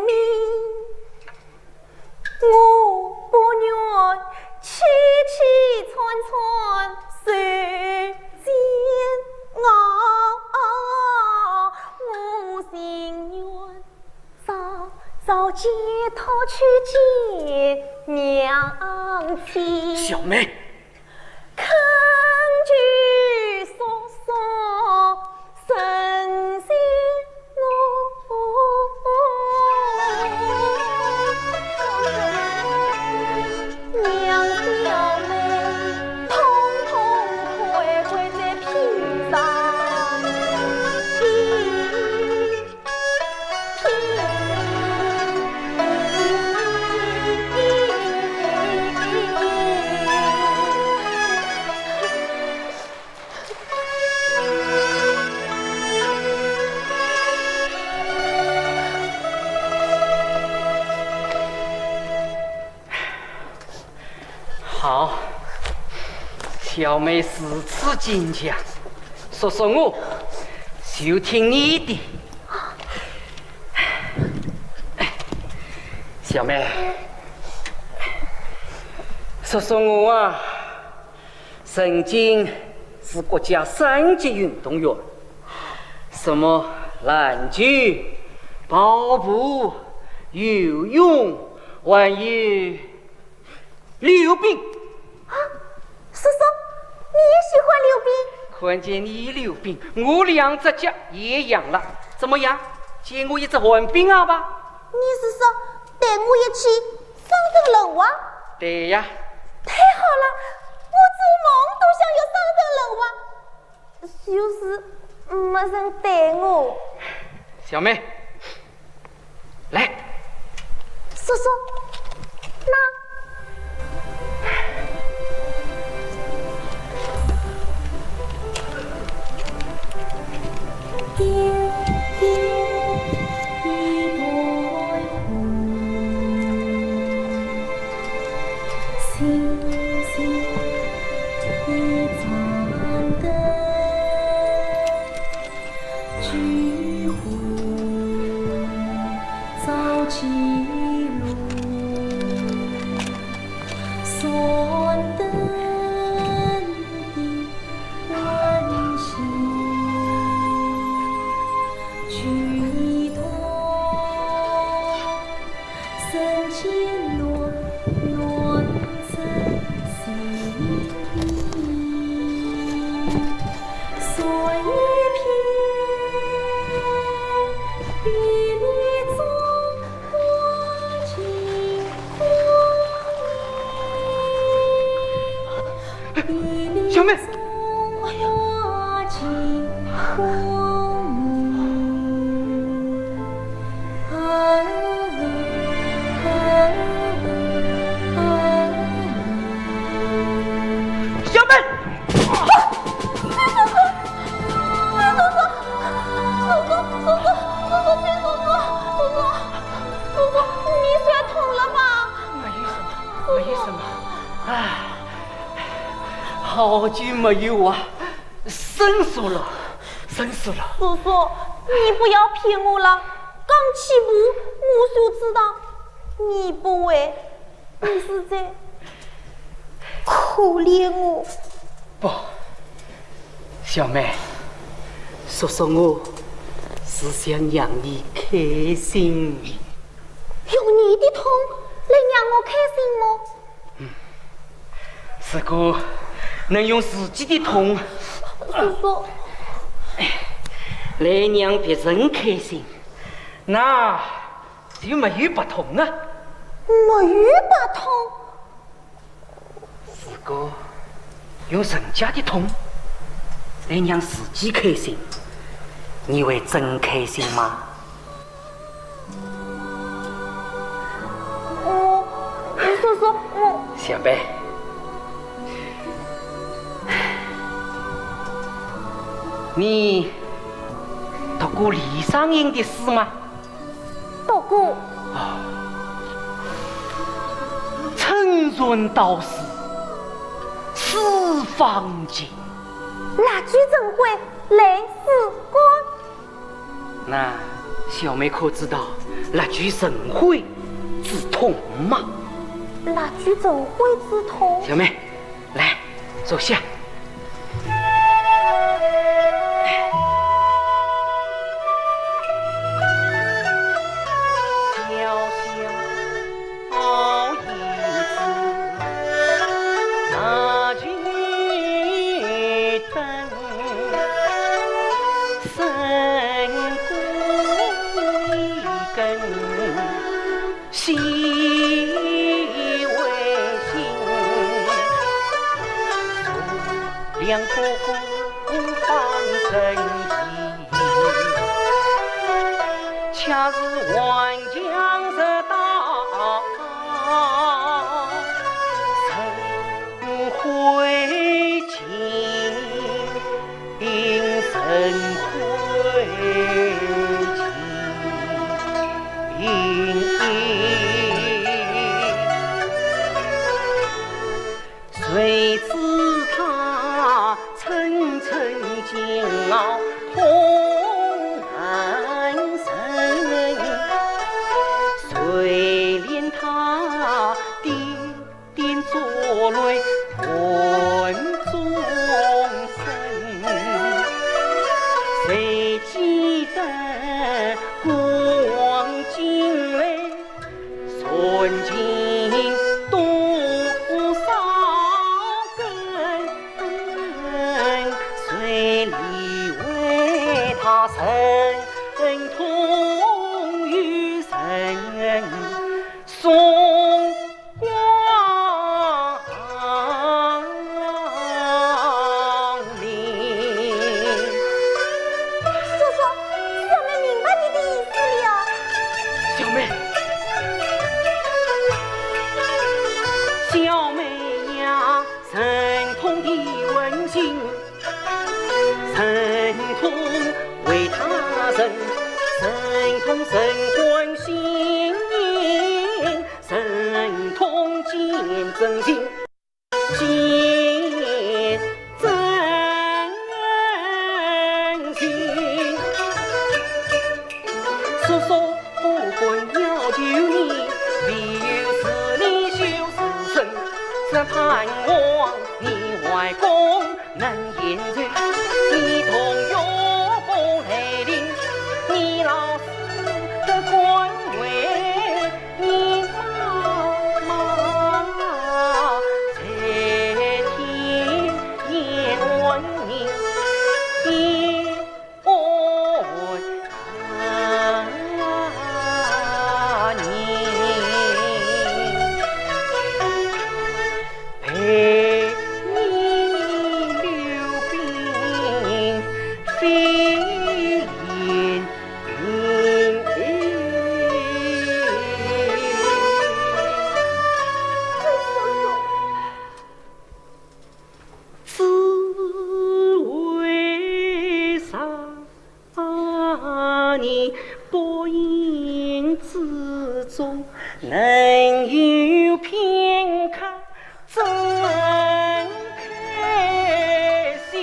Speaker 1: 悯，我不愿凄凄惨惨受煎熬，我情愿早早解脱去见娘亲。
Speaker 2: 小妹，
Speaker 1: 抗拒说说神仙娘小妹痛痛快快在披上
Speaker 2: 好，小妹是此坚强，叔叔我就听你的。小妹，叔叔我啊，曾经是国家3级运动员，什么篮球、跑步、游泳，还有溜冰。
Speaker 1: 叔叔，你也喜欢溜冰？
Speaker 2: 看见你溜冰，我2只脚也痒了。怎么样？借我一只旱冰袄吧？
Speaker 1: 你是说带我一起上层楼啊？
Speaker 2: 对呀。
Speaker 1: 太好了，我做梦都想要上层楼啊，就是没人带我。
Speaker 2: 小妹，来，
Speaker 1: 叔叔，那。
Speaker 2: 小妹，没什么。哎，好久没有啊，生疏了，生疏了。
Speaker 1: 叔叔，你不要骗我了。刚起步，我就知道你不会，你是在可怜我。
Speaker 2: 不，小妹，叔叔我是想让你开心。
Speaker 1: 用你的痛来让我开心吗？
Speaker 2: 如果能用自己的痛
Speaker 1: 叔叔，
Speaker 2: 来让别人开心，那就没有不同啊。
Speaker 1: 没有不同。
Speaker 2: 如果用人家的痛来让自己开心，你会真开心吗？
Speaker 1: 叔叔，
Speaker 2: 小贝，你读过李商隐的诗吗？
Speaker 1: 读过。
Speaker 2: 春润到时四方晴。
Speaker 1: 蜡炬怎会泪似光？
Speaker 2: 那小妹可知道蜡炬怎会止痛吗？
Speaker 1: 蜡炬怎会止痛？
Speaker 2: 小妹，来坐下。两个方生计，恰是万江之大，晨会晴，晨会晴，谁知层层煎熬痛难忍，谁怜他点点浊泪困终生？谁记得过往经历，曾经多少谁理为他神通于神送光临？
Speaker 1: 叔叔，小妹明白你的意思了。
Speaker 2: 小妹，小妹呀，神通的温馨。神通为他人，神通神关心，神通见真心，见真心。叔叔不管要求你，唯有是你修是身，只盼望你外公能延寿。一同永不来临，你老师的官位，你妈妈在天也问你，也问你。之中能有片刻真开心。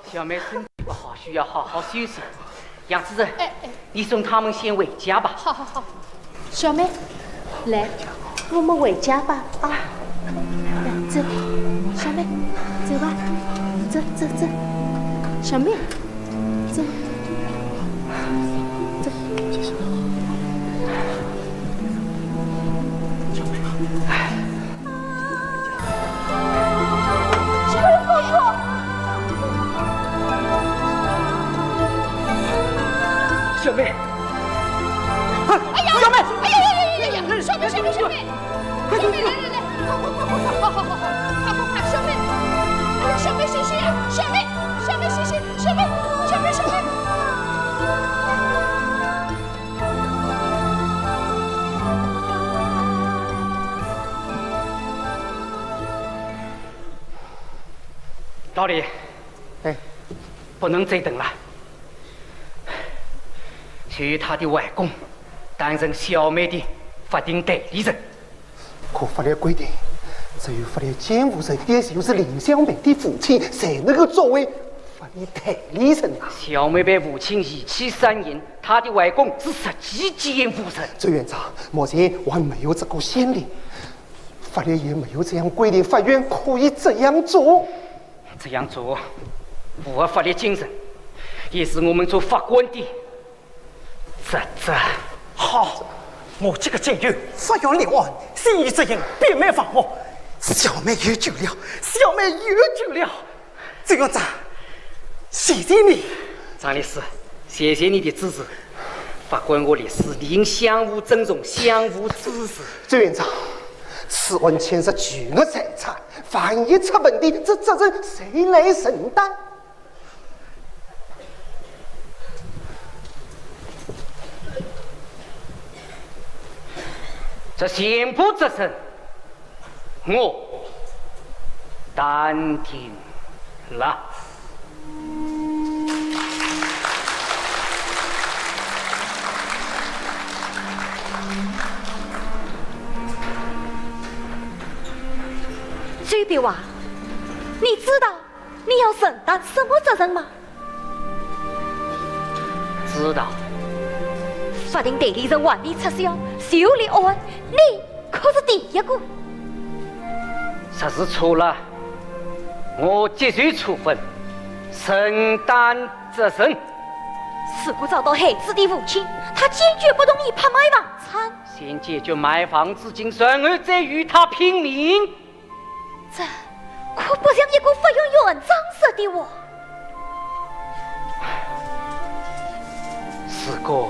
Speaker 2: 小妹身体不好，需要好好休息。杨主任，你送他们先回家吧。
Speaker 5: 好好好，小妹，来，我们回家吧啊！来，走，小妹，走吧，走走走，小妹，走，走。
Speaker 2: 小妹，
Speaker 5: 哎呀，小妹，哎呀呀呀呀呀！小妹，小妹，小妹，快点，来来来，好，快，小妹，哎呀，小妹醒醒，小妹，小妹醒醒，小妹，小妹，小妹。
Speaker 2: 老李，不能再等了。去他的外公担任小妹的法定代理人。
Speaker 3: 可法律规定，只有法律监护人，也就是林小妹的父亲，才能够作为法律代理人啊。
Speaker 2: 小妹被父亲遗弃3年，她的外公是实际监护人。
Speaker 3: 周院长，目前我还没有这个先例，法律也没有这样规定，法院可以这样做。
Speaker 2: 这样做符合法律精神，也是我们做法官的职责。
Speaker 7: 好，我这个监狱法院立案，先于执行，别没放我。小妹有救了，小妹有救了。周院长，谢谢你。
Speaker 2: 张律师，谢谢你的支持。法官和律师理应相互尊重，相互支持。
Speaker 3: 周院长，此案牵涉巨额财产，万一出问题，这责任谁来承担？
Speaker 2: 这刑部责任，我担定了。
Speaker 1: 周笔娃，你知道你要承担什么责任吗？
Speaker 2: 知道。
Speaker 1: 法定代理人完全撤销修理案，你可是第一个。
Speaker 2: 实事错了，我接受处分，承担责任。
Speaker 1: 事故遭到孩子的父亲，他坚决不同意拍卖房产。
Speaker 2: 先解决买房资金，然而再与他拼命。
Speaker 1: 这可不像一个法院院长说的话。
Speaker 2: 是个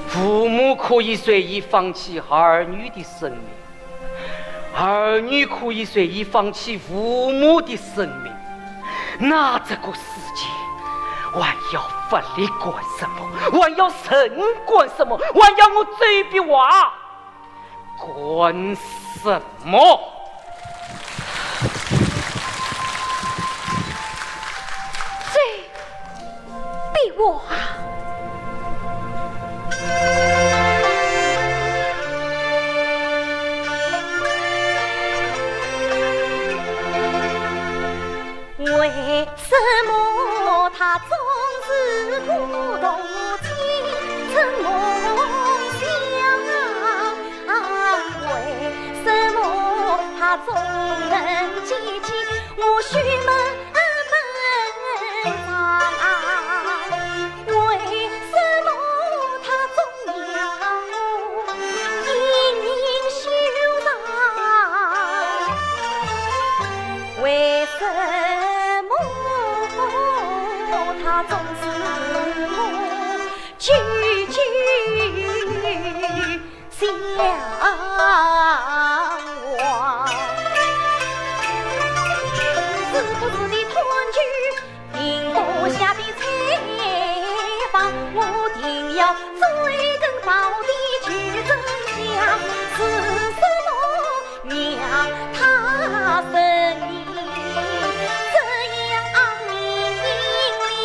Speaker 2: 父母可以随意放弃儿女的生命，儿女可以随意放弃父母的生命。那这个世界还要法律管什么？还要神管什么？还要我这笔话管什么？
Speaker 1: 比我啊！为什么他总是不懂青春梦想？为什么他他总能记起我须门上，为什么他总让我隐隐羞藏？为什么他总是我句句相望？是不是的团聚停不下的采访，我定要追根刨底去真相，是什么让他生命这样明亮？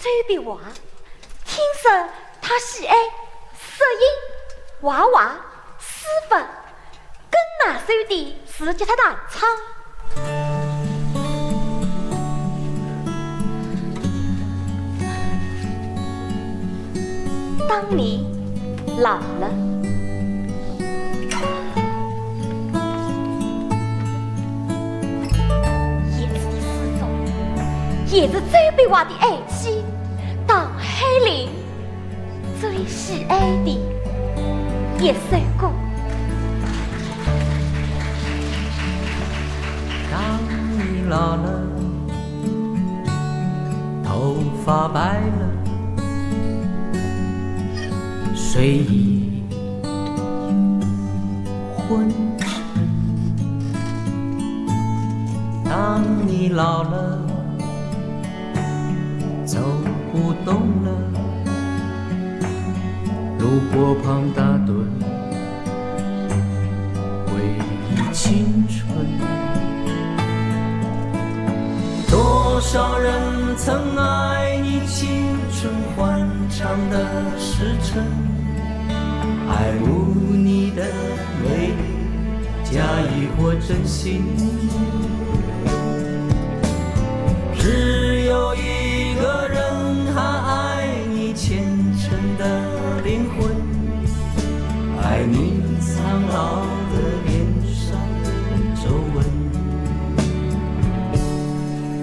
Speaker 1: 周笔画听说他喜爱摄影、画画、书法，更拿手的是吉他弹唱。当你老了，叶子的失踪，也是周笔画的爱妻当海玲最喜爱的一首歌。
Speaker 8: 当你老了，头发白了，睡意昏沉。当你老了，走不动了，路过旁打盹，回忆青春。多少人曾爱你青春欢畅的时辰，爱慕你的美丽，假意或真心。只有一个人还爱你虔诚的灵魂，爱你苍老的脸上的皱纹。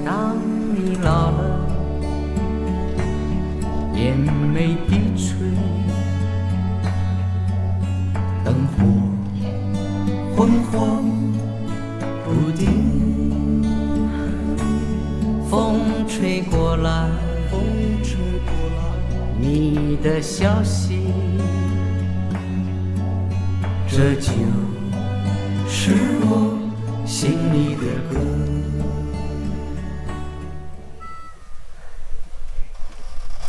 Speaker 8: 当你老了，眼眉低垂，灯火昏黄不定，风吹过来，你的消息，这就是我心里的歌。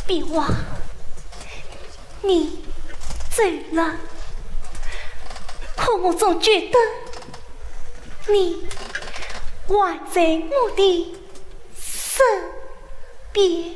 Speaker 1: 笔画，你走了，可我总觉得你还在我的身边。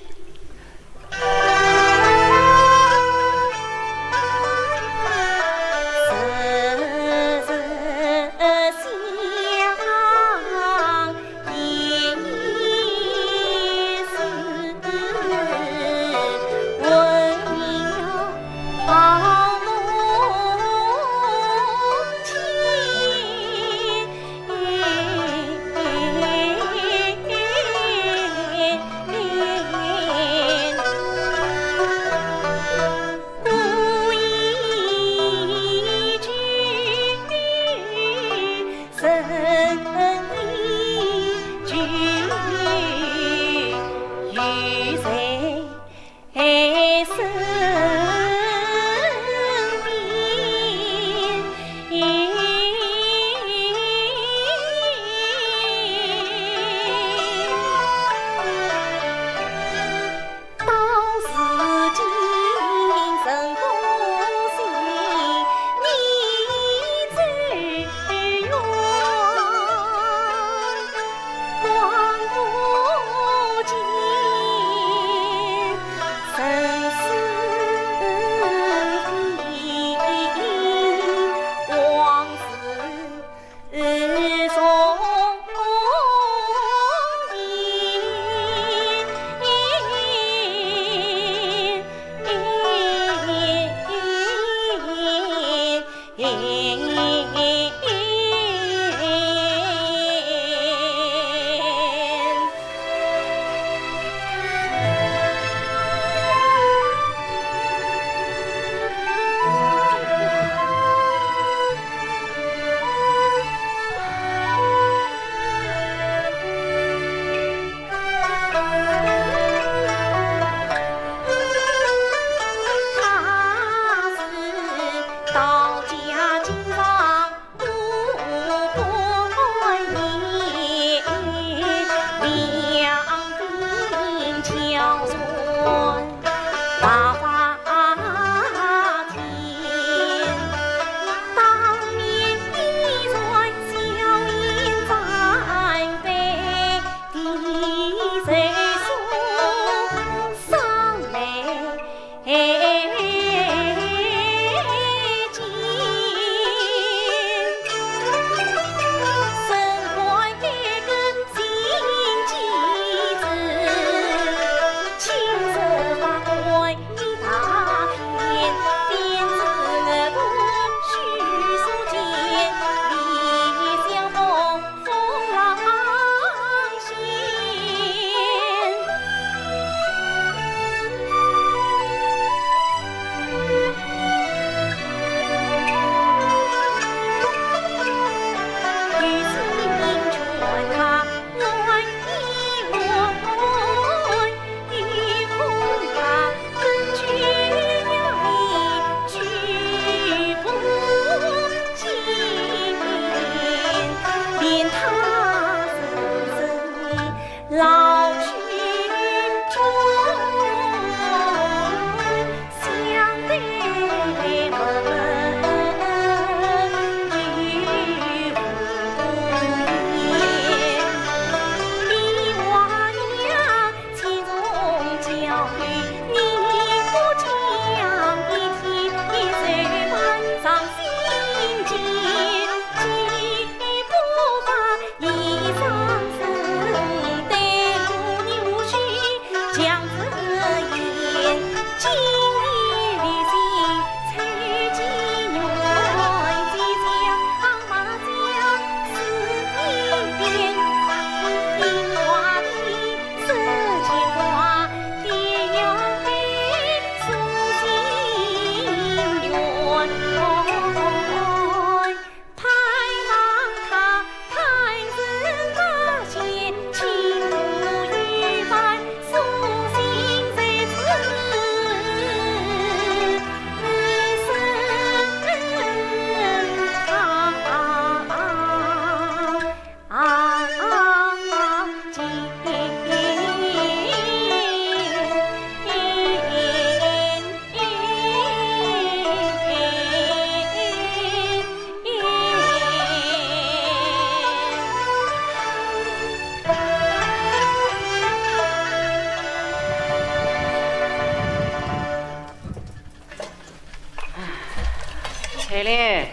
Speaker 2: 黑莲，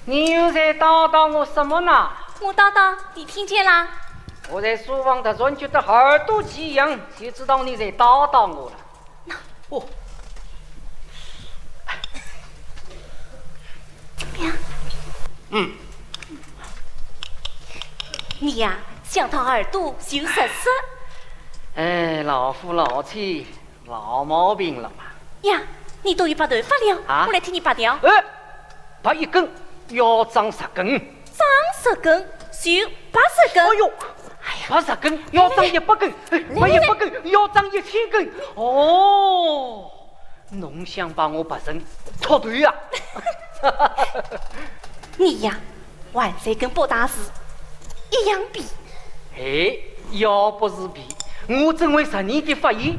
Speaker 2: 你又在叨叨我什么呢？
Speaker 1: 我叨叨，你听见啦？
Speaker 2: 我在书房的人觉得耳朵奇痒，就知道你在叨叨我了。哦，
Speaker 1: 怎么样？你呀，像他耳朵就实实。
Speaker 2: 哎，老夫老妻，老毛病了嘛。
Speaker 1: 呀，你都有拔头发了，
Speaker 2: 啊
Speaker 1: 我来替你拔掉。
Speaker 2: 拔一根要长10根，
Speaker 1: 长10根就80根。
Speaker 2: 哎呦，拔10根要长100根，拔100根要长1000根。哦，侬想把我拔成秃头呀？
Speaker 1: 你呀，万岁跟包大师一样比。
Speaker 2: 哎，要不是比，我真为10年的发言，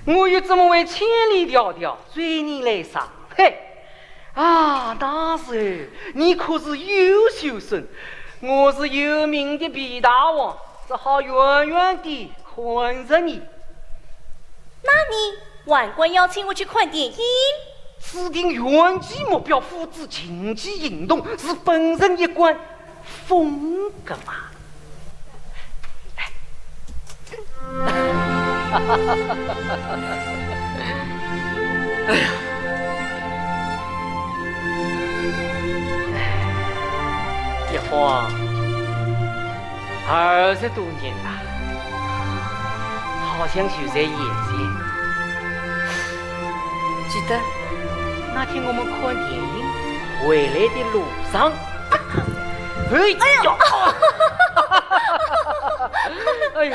Speaker 2: 我又怎么会千里迢迢追你来上海？啊，大师，你可是优秀生，我是有名的皮大王，只好远远地看着你。
Speaker 1: 那你万官邀请我去看电影，
Speaker 2: 制定远期目标，付之近期行动，是本人一贯风格嘛。哎呀，一晃20多年了，好像就在眼前。记得那天我们看电影回来的路上，哎呀，哎呀！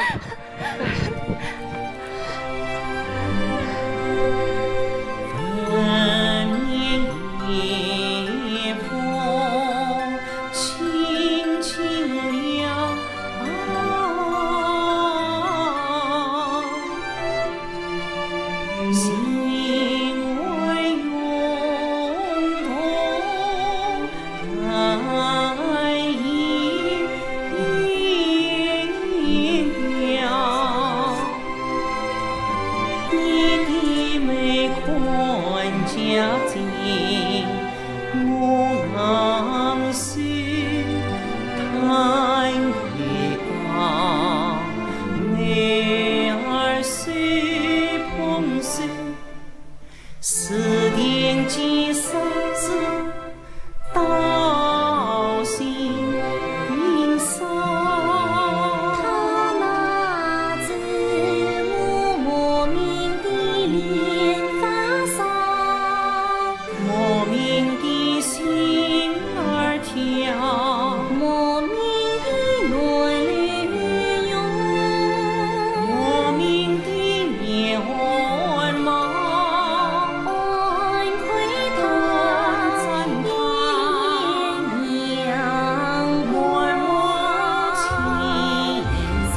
Speaker 8: 分年夜风轻轻摇，心为涌动，爱意迢迢。你的眉宽家境，我昂首叹月光，妹儿随捧手，四点几三子到心应伤。
Speaker 1: 他那子我莫名的脸发烧，
Speaker 8: 莫名的心儿跳，
Speaker 1: 莫名的泪流，
Speaker 8: 莫名的面黄毛。
Speaker 1: 安亏他一年阳
Speaker 8: 默默情
Speaker 1: 人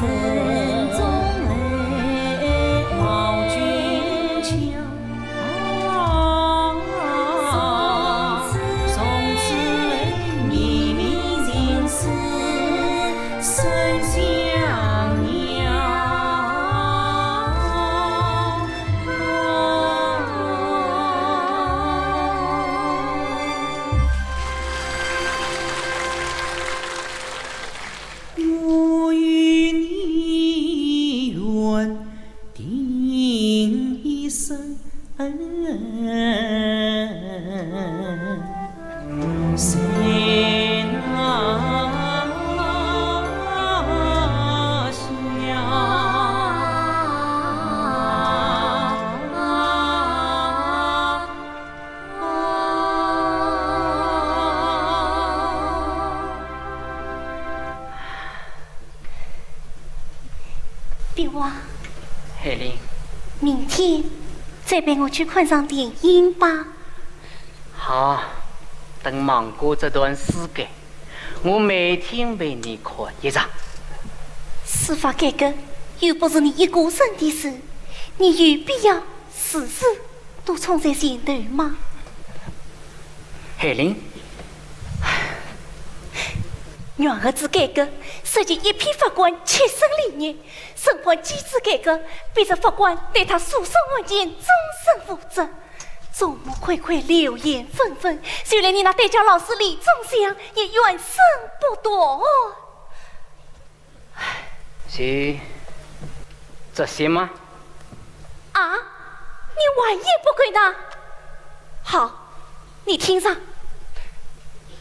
Speaker 1: 中哎，
Speaker 8: 毛俊俏，从此秘密情思深相我与你缘定一生，谁拿
Speaker 1: 别忘，
Speaker 2: 海玲，
Speaker 1: 明天再陪我去看场电影吧。
Speaker 2: 好，等忙过这段时间，我每天陪你看一场。
Speaker 1: 司法改革又不是你一个人的事，你有必要事事都冲在前头吗？
Speaker 2: 海玲，
Speaker 1: 让儿子改革涉及一批法官切身利益，审判机制改革逼着法官对他诉讼案件终身负责，众目睽睽，流言纷纷，就连你那代教老师李仲祥也怨声不断。
Speaker 2: 是这些吗？
Speaker 1: 啊，你万言不归呢？好，你听上。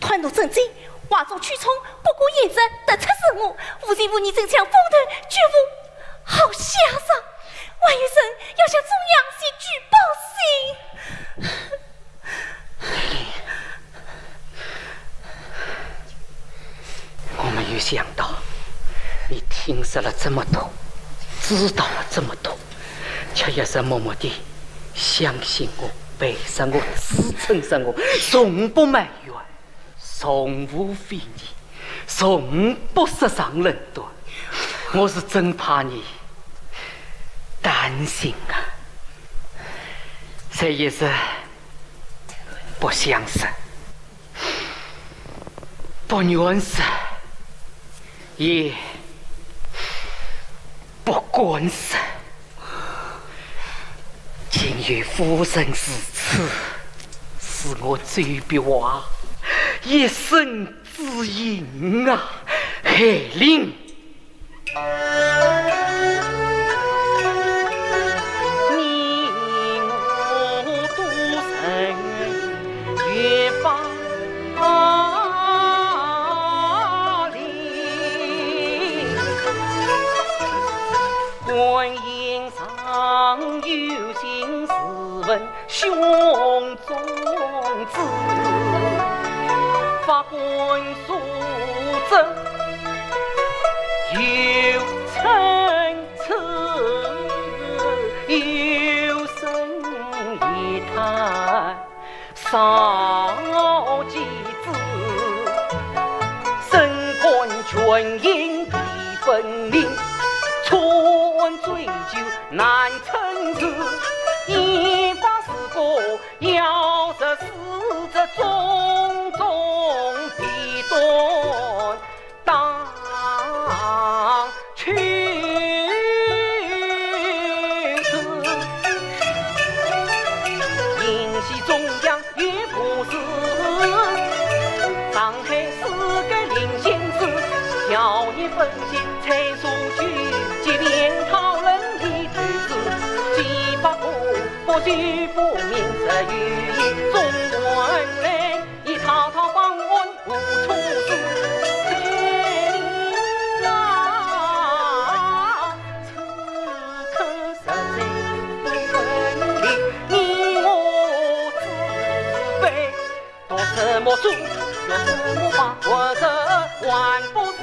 Speaker 1: 团路正经，哗众取宠，不顾颜色，得出事物，无情无义，争强风头，绝无好下场。万余生要向中央去举报信。
Speaker 2: 我没有想到，你听说了这么多，知道了这么多，却也是默默地相信我，背上我，支撑上我，从不埋怨，从无非议，从不失上人端。我是真怕你担心啊，这也是不相识，不认识，也不关事。今日夫人至此，使我嘴边话一声之言啊，海令。胸中字，法官所责，有参差，有生一叹，少几字，身官权应地分明，错问追究难称是。一发四过，要是死者种种弊端，当去死。引系中央也不是，上海是个领先市，条一分析才数据，即便讨论的句子，几百个。或许不明这语言，中文人一套套方案无处事，天啊，此刻实在不分离，你我自卑，多什么书，有什么话，或者还不是。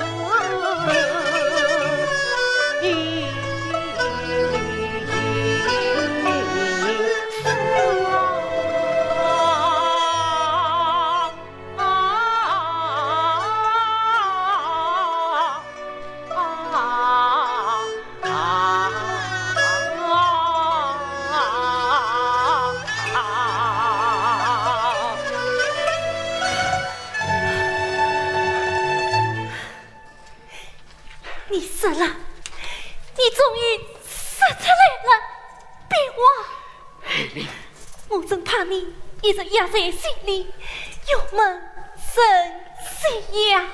Speaker 1: 你死了，你终于死出来了，别忘。
Speaker 2: 海玲，
Speaker 1: 我真怕你一直压在心里，有闷生死呀。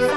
Speaker 1: 家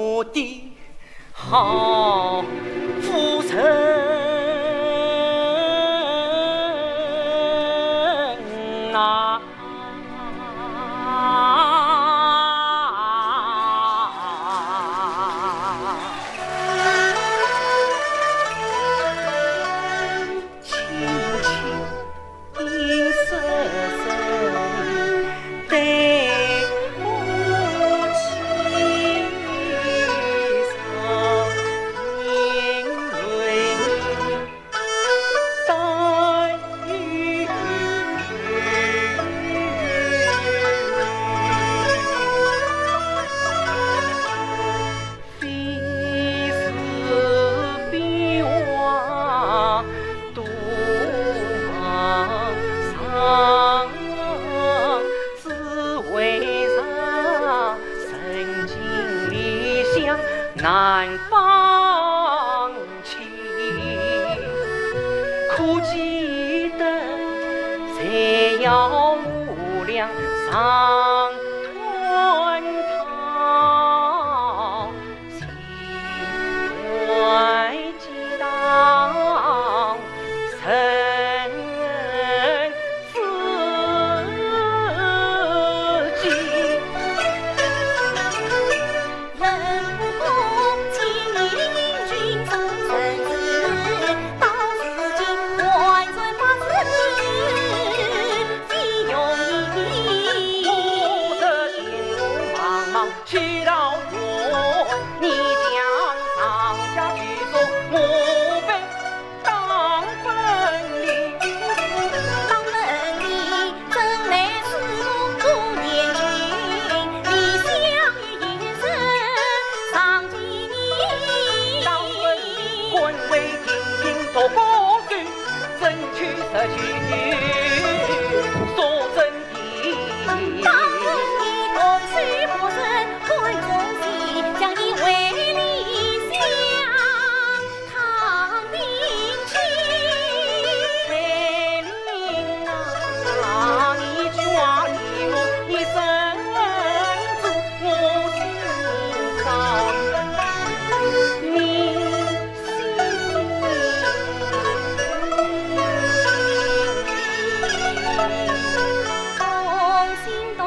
Speaker 2: 我的好夫人啊！难放弃，可记得谁要无量上团讨，心怀激荡生死机。去到我，你将上下去说，我辈当分离。
Speaker 1: 当分离，真乃是我多年情，理想一生上进你。
Speaker 2: 当分离，官位进行做高官，争取失去所争的。
Speaker 1: 当分离，共须不生。将你为理想抗定情，
Speaker 2: 为领啊，你抓起我，你身子我心上，你
Speaker 1: 心动心动。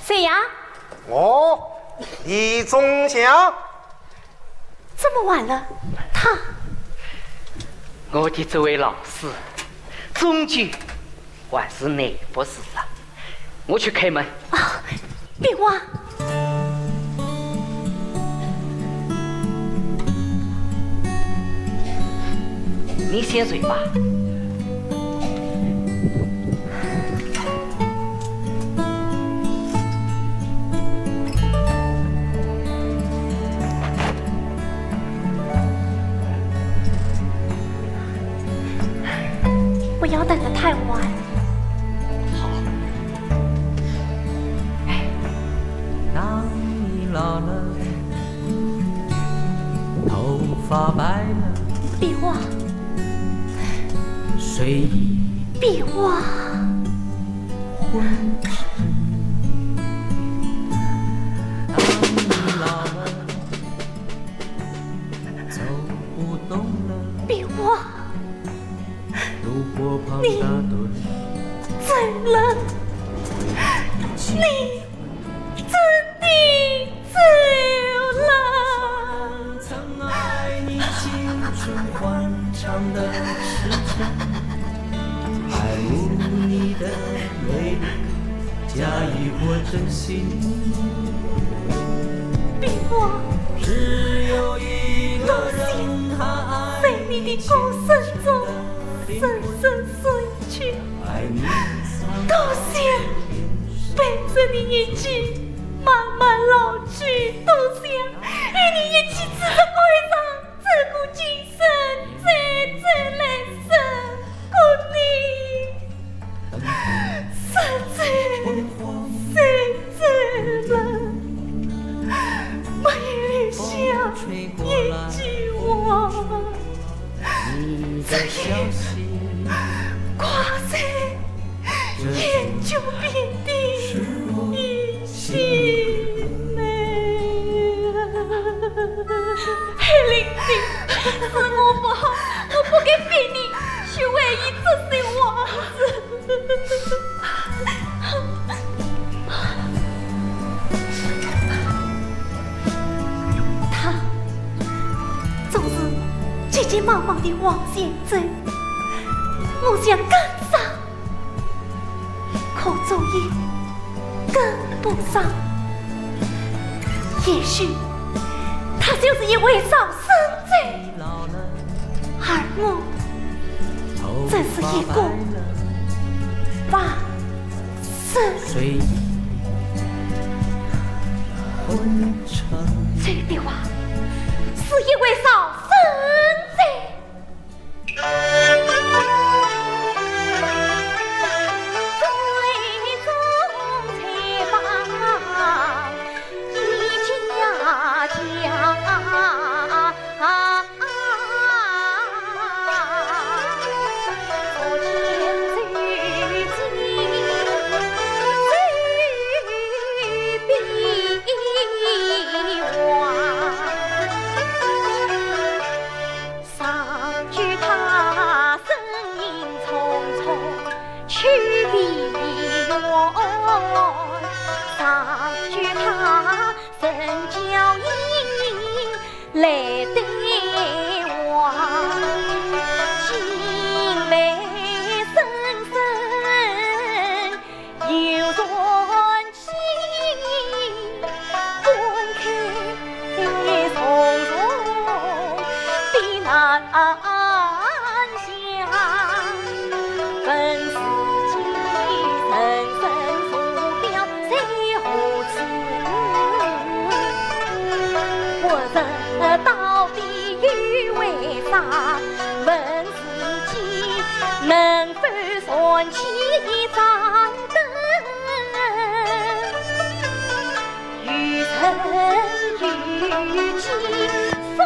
Speaker 5: 谁呀？
Speaker 3: 哦，李忠祥，
Speaker 5: 这么晚了，他
Speaker 2: 我的这位老师，终究还是内不是了。我去开门。
Speaker 5: 啊，别忘。
Speaker 2: 你先睡吧。
Speaker 5: 不要等得太晚。
Speaker 2: 好。
Speaker 8: 当你老了，头发白了，
Speaker 5: 别忘，
Speaker 8: 睡意
Speaker 5: 别忘，
Speaker 8: 昏沉。当你老了，走不动了，
Speaker 5: 别忘，
Speaker 8: 路过旁打盹，
Speaker 5: 醉了，你真的走了。
Speaker 8: 曾爱你青春欢畅的时辰，爱慕你的美丽，假意或真心。
Speaker 5: 别忘，
Speaker 8: 只有一个人还爱你。
Speaker 1: 你的歌声中深深睡去，多想陪着你一起慢慢老去，多想与你一起指着归上，自顾今生，再来生，故你实在了，没留下一句话。这夜挂在眼就边的一心内。黑灵灵，是我不好，我不该逼你去为一这些王子。他总是急急忙忙地往前走，我想跟上，可总也跟不上。也许他就是因为少生罪，而我只是一个把死罪的话，是因为少生罪。来对我情泪深深有传奇，分开从容比难相，分自己深深负表谁何此？我人到底又为啥？问自己能否算起一盏灯？余生余期风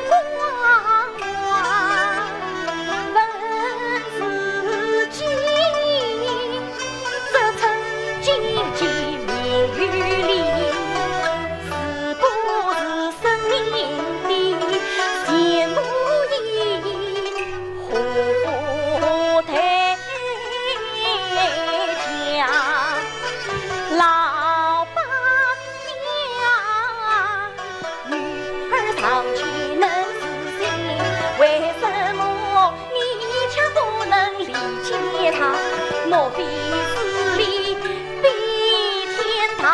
Speaker 1: 光光，问自己这曾经几命运里。莫非是你比天堂？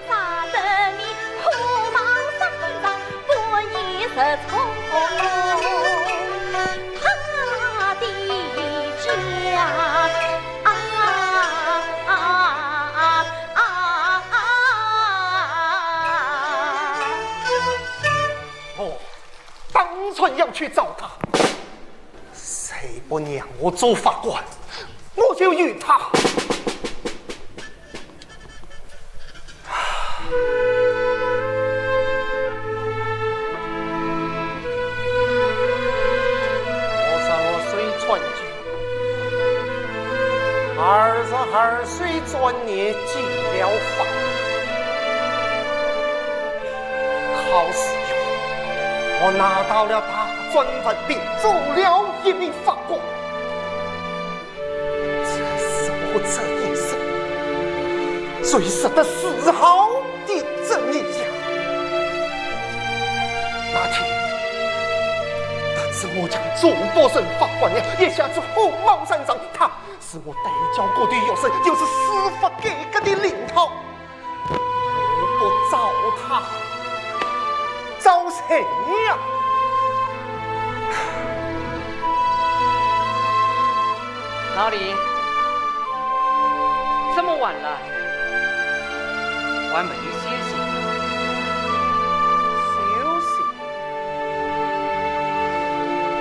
Speaker 1: 杀得你苦忙生长，不义是从他的家。
Speaker 3: 我当初要去找他。谁不让我做法官，我就与他。我虽传句22岁转业进了法，考试用我拿到了大专文凭，做了一名法官。这是我这一生最深的丝毫的正义呀！那天，他是我将主播省法官娘一下子火冒三丈，他是我代教过的学生，就是司法改革的领头。我不找他，找谁呀？
Speaker 2: 老李，这么晚了，我还没有歇息。
Speaker 3: 休息？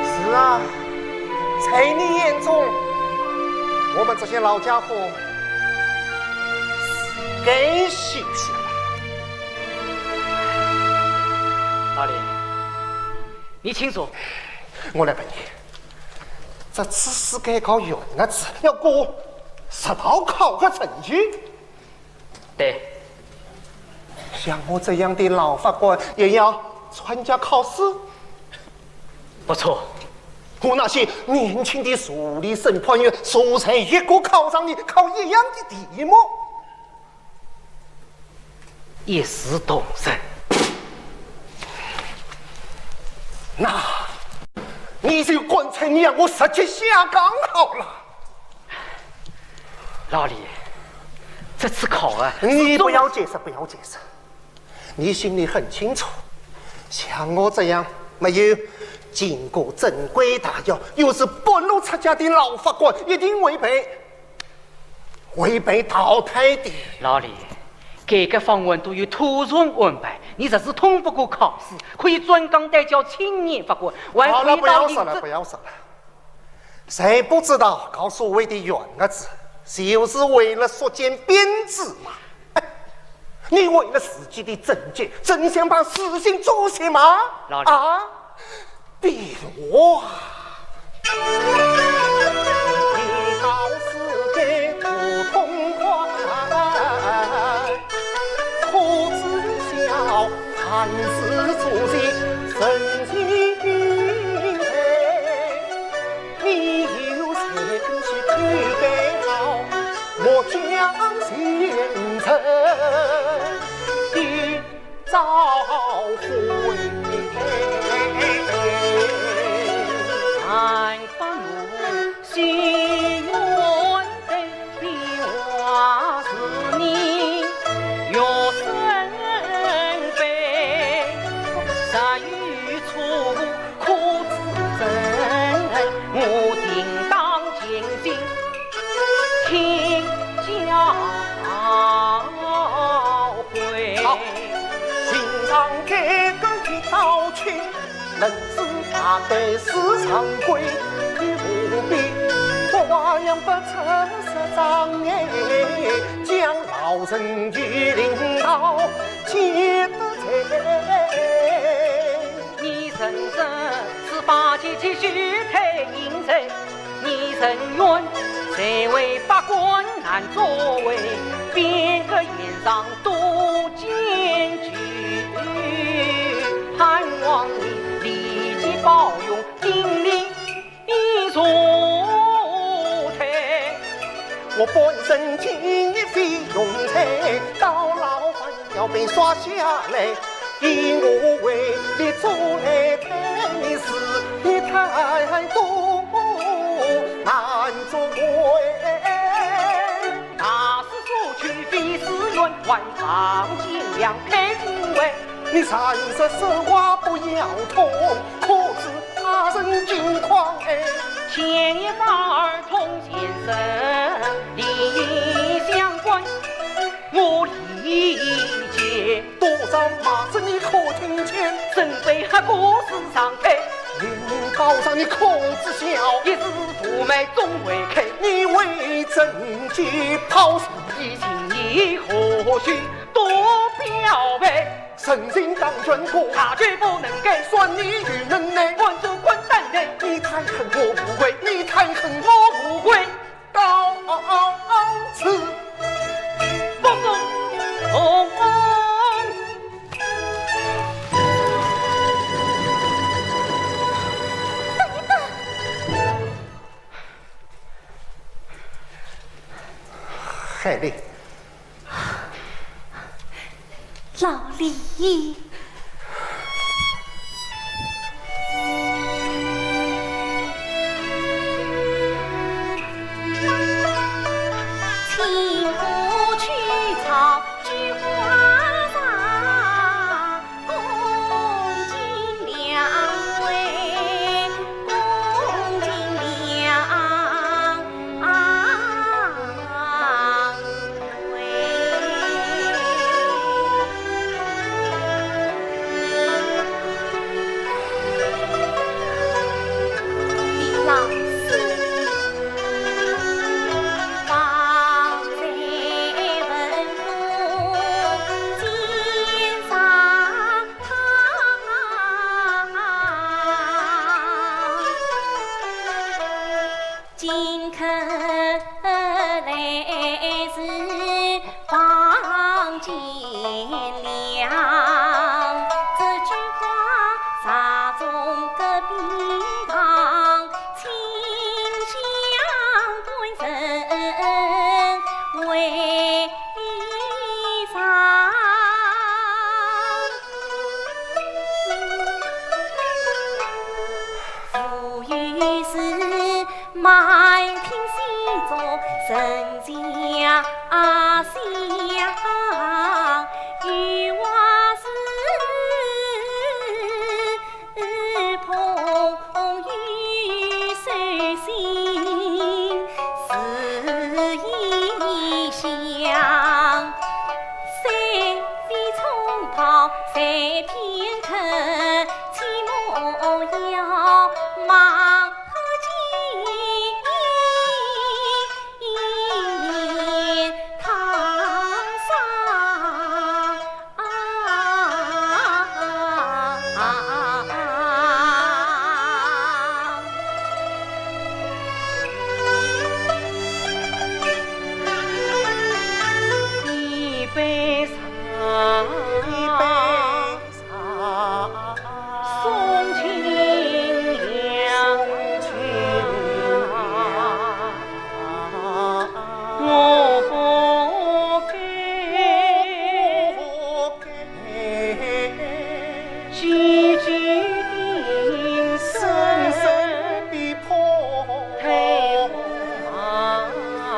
Speaker 3: 是啊，在你眼中，我们这些老家伙该休息了。
Speaker 2: 老李，你请说。
Speaker 3: 我来问你，这次是该搞院子，要过10道考核程序。
Speaker 2: 对，
Speaker 3: 像我这样的老法官也要参加考试。
Speaker 2: 不错。
Speaker 3: 和那些年轻的处理审判员说才一个考上的考一样的题目，
Speaker 2: 一视同仁。
Speaker 3: 那你就干脆让我直接下岗好了。
Speaker 2: 老李，这次考啊，
Speaker 3: 你不要解释，不要解释，你心里很清楚，像我这样没有经过正规大教，又是半路出家的老法官，一定会被淘汰的。
Speaker 2: 老李，改革方案都有妥善安排，你这次通不过考试，可以转岗代教青年法官。
Speaker 3: 好了，不要说了，不要说了。谁不知道搞所谓的院子，就是为了缩减编制嘛？你为了自己的政绩，真想把事情做些吗？
Speaker 2: 老李
Speaker 3: 啊，比如啊，你考试给不痛快，可知晓凡事做些神经病，你有谁去推给好，我将现成的召回。
Speaker 2: 看看我心愿的话是你若生悲，啥语处可知真？我定当尽心听教诲。
Speaker 3: 好，欣赏这个的道歉，能知大概是常规，你不必花样不测试障碍，将老人与领导接得在。
Speaker 2: 你认真是把结局许太应承，你人愿谁为法官难作为，编个言上多艰巨，盼望你立即保佑定力必如台。
Speaker 3: 我本身经一费用财，到老饭要被刷下来，以我为你做来太事，你太多难作为。
Speaker 2: 大事所趋非是愿，万丈尽量开诸位。
Speaker 3: 你三十实话不要通，可知他人境况哎。
Speaker 2: 牵一发儿童先生，利益相关，我理解。
Speaker 3: 多少骂声你可听见？
Speaker 2: 身为何国事常态，
Speaker 3: 年龄高尚你可知晓？
Speaker 2: 一时妩媚终会开。
Speaker 3: 你为政绩抛弃，
Speaker 2: 以情你何须多表白？
Speaker 3: 身心当权过，
Speaker 2: 他绝不能给。
Speaker 3: 算你愚能耐，
Speaker 2: 混主滚蛋内，
Speaker 3: 你太恨我不归，你太恨我不归，到此
Speaker 2: 不送同安。
Speaker 3: 海丽，
Speaker 1: 老李，请我去草菊花上，恭敬两位，恭敬两见谅，这句话撒中隔壁堂，亲相官人为上。父与是满庭西中人家乡，与我是朋友手心是异乡，三飞冲跑三片刻，起码要忙好几堂上。一杯茶，送亲娘我不给，句句定
Speaker 3: 深深的破
Speaker 1: 推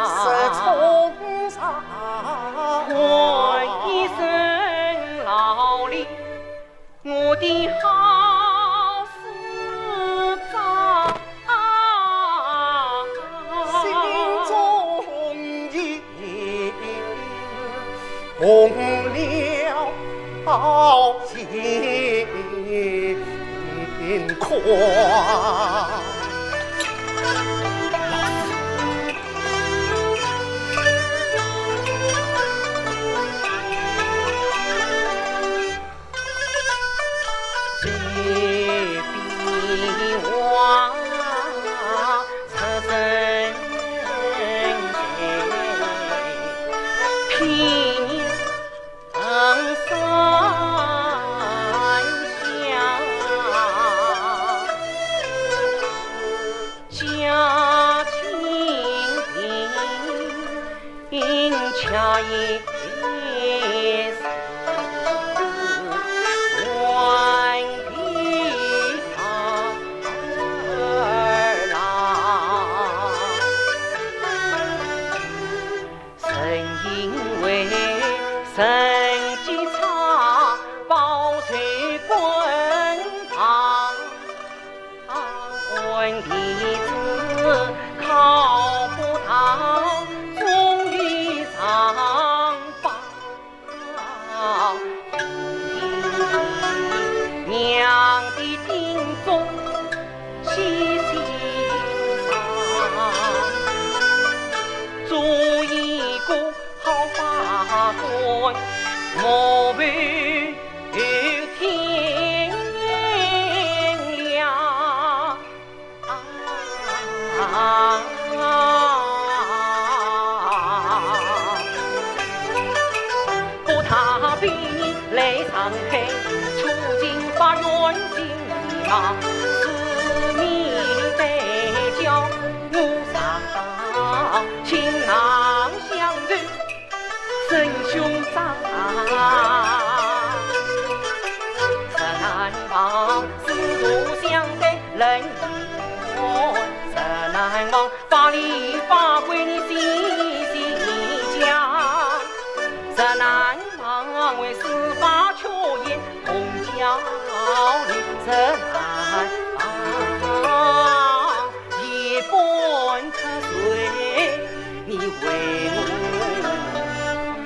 Speaker 3: 是冲上
Speaker 1: 我一生劳力，我的好事长，
Speaker 3: 心中已红了心宽。
Speaker 1: 这笔话出身偏上家亲贫恰也成绩差，报随官堂，问弟子考不堂，终于上报。娘的叮嘱细心上，做一个好法官，莫为天亮。不他比你来上海，出京法院刑马，四面带教我上当，情囊相认真兄长。这难忘师徒相待人一欢，这难忘法理法规你细细讲，这难忘为司法确言同教理，这难忘一本课水你为我披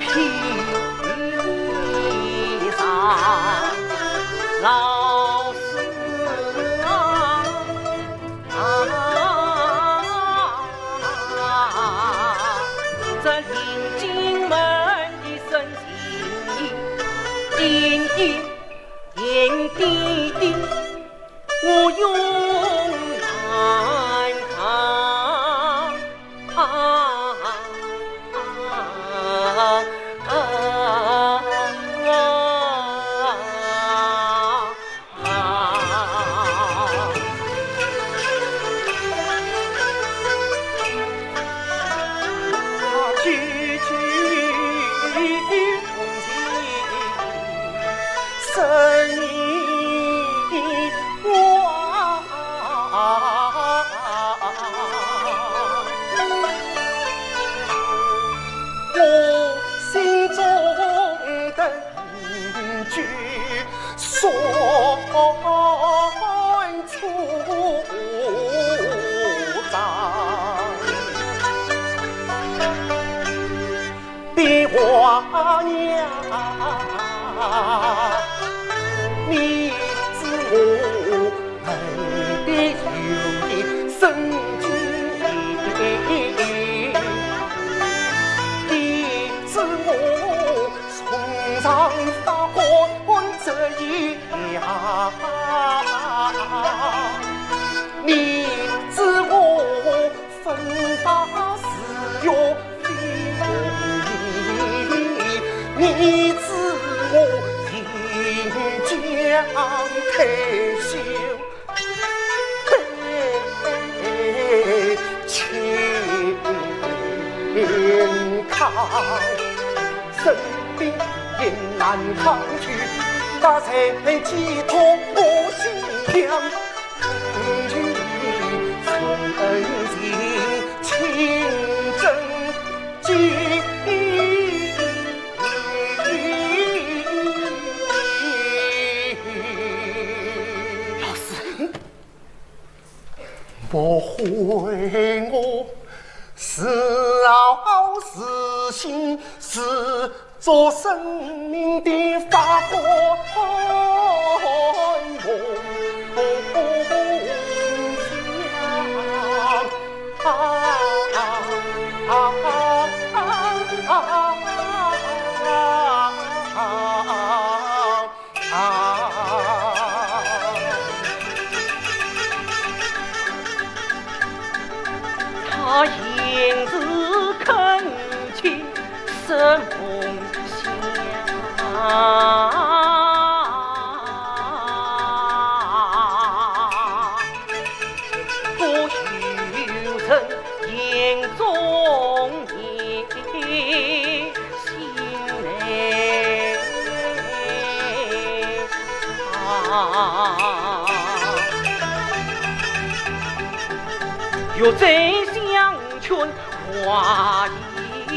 Speaker 1: 上。老师这临进门的深情意，点点点点，我
Speaker 3: 我心中的句说出张，的华娘，你知我特别有的生机。我崇尚法官这一样，你知我分法是要非容易，你知我临江退休健康。生病也难抗拒，他才能寄托我心凉。从恩情情真记。老师，莫回我。是傲是心，是做生命的法官
Speaker 2: 他言字恳切，深梦乡。不有人言中言，心内有真相劝话一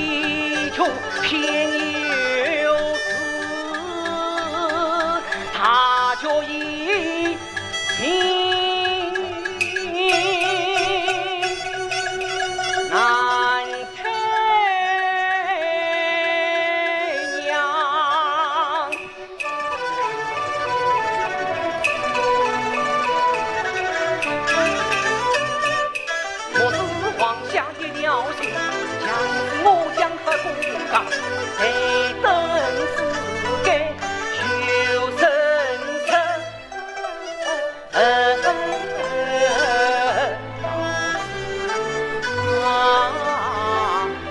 Speaker 2: 求偏有事，他就一心难退娘。我是皇下的了心，将我将和公刚，谁等自给修身成。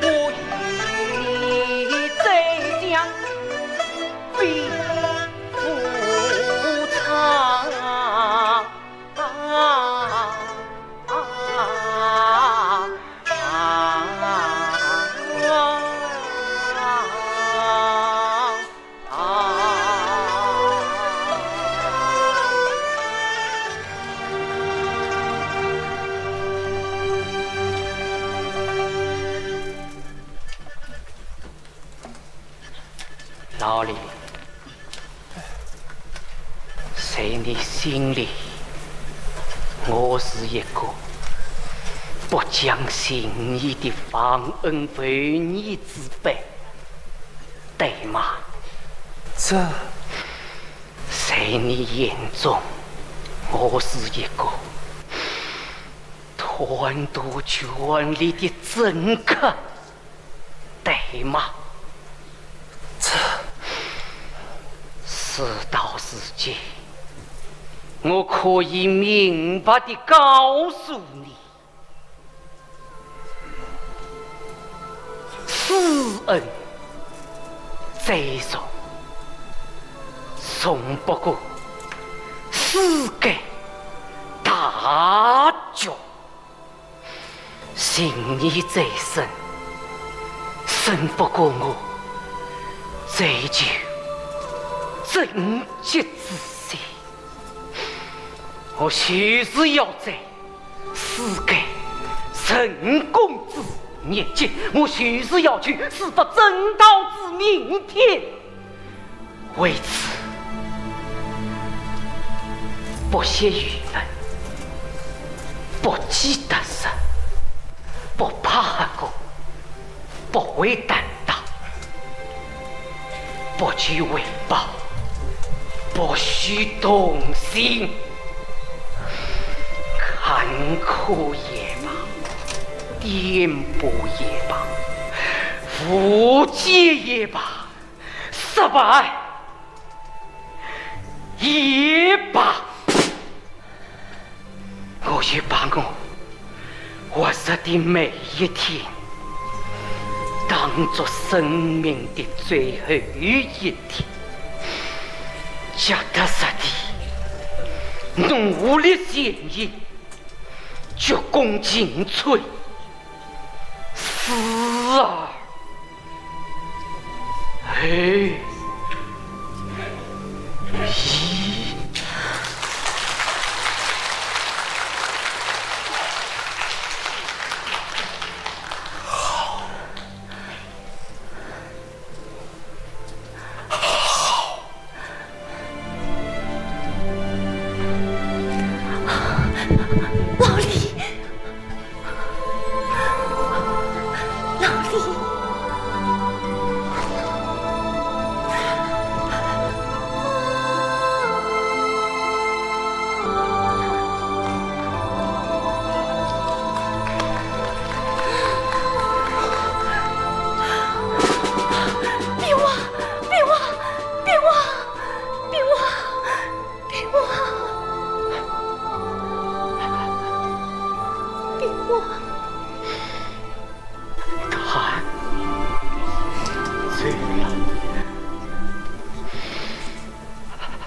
Speaker 2: 我与你再将非夫唱。老李，在你心里，我是一个不讲信义的忘恩负义之辈，对吗？
Speaker 3: 这
Speaker 2: 在你眼中，我是一个贪图权力的政客，对吗？事到如今，我可以明白地告诉你，此恩再重，从不过世界大局。信义再深，胜不过我追求正直之心。我就是要在此该陈公子年纪，我须是要去司法正道之明天。为此，不屑舆论，不记得神，不怕过，不为担当，不惧为报，不许动心。坎坷也罢，颠簸也罢，无解也罢，失败也罢，我要把我活着的每一天当作生命的最后一天，脚踏实地，努力前行，鞠躬尽瘁，死而后已。
Speaker 5: 老李，老李，别忘，别忘，别忘，别忘，别忘。
Speaker 2: 他醉了，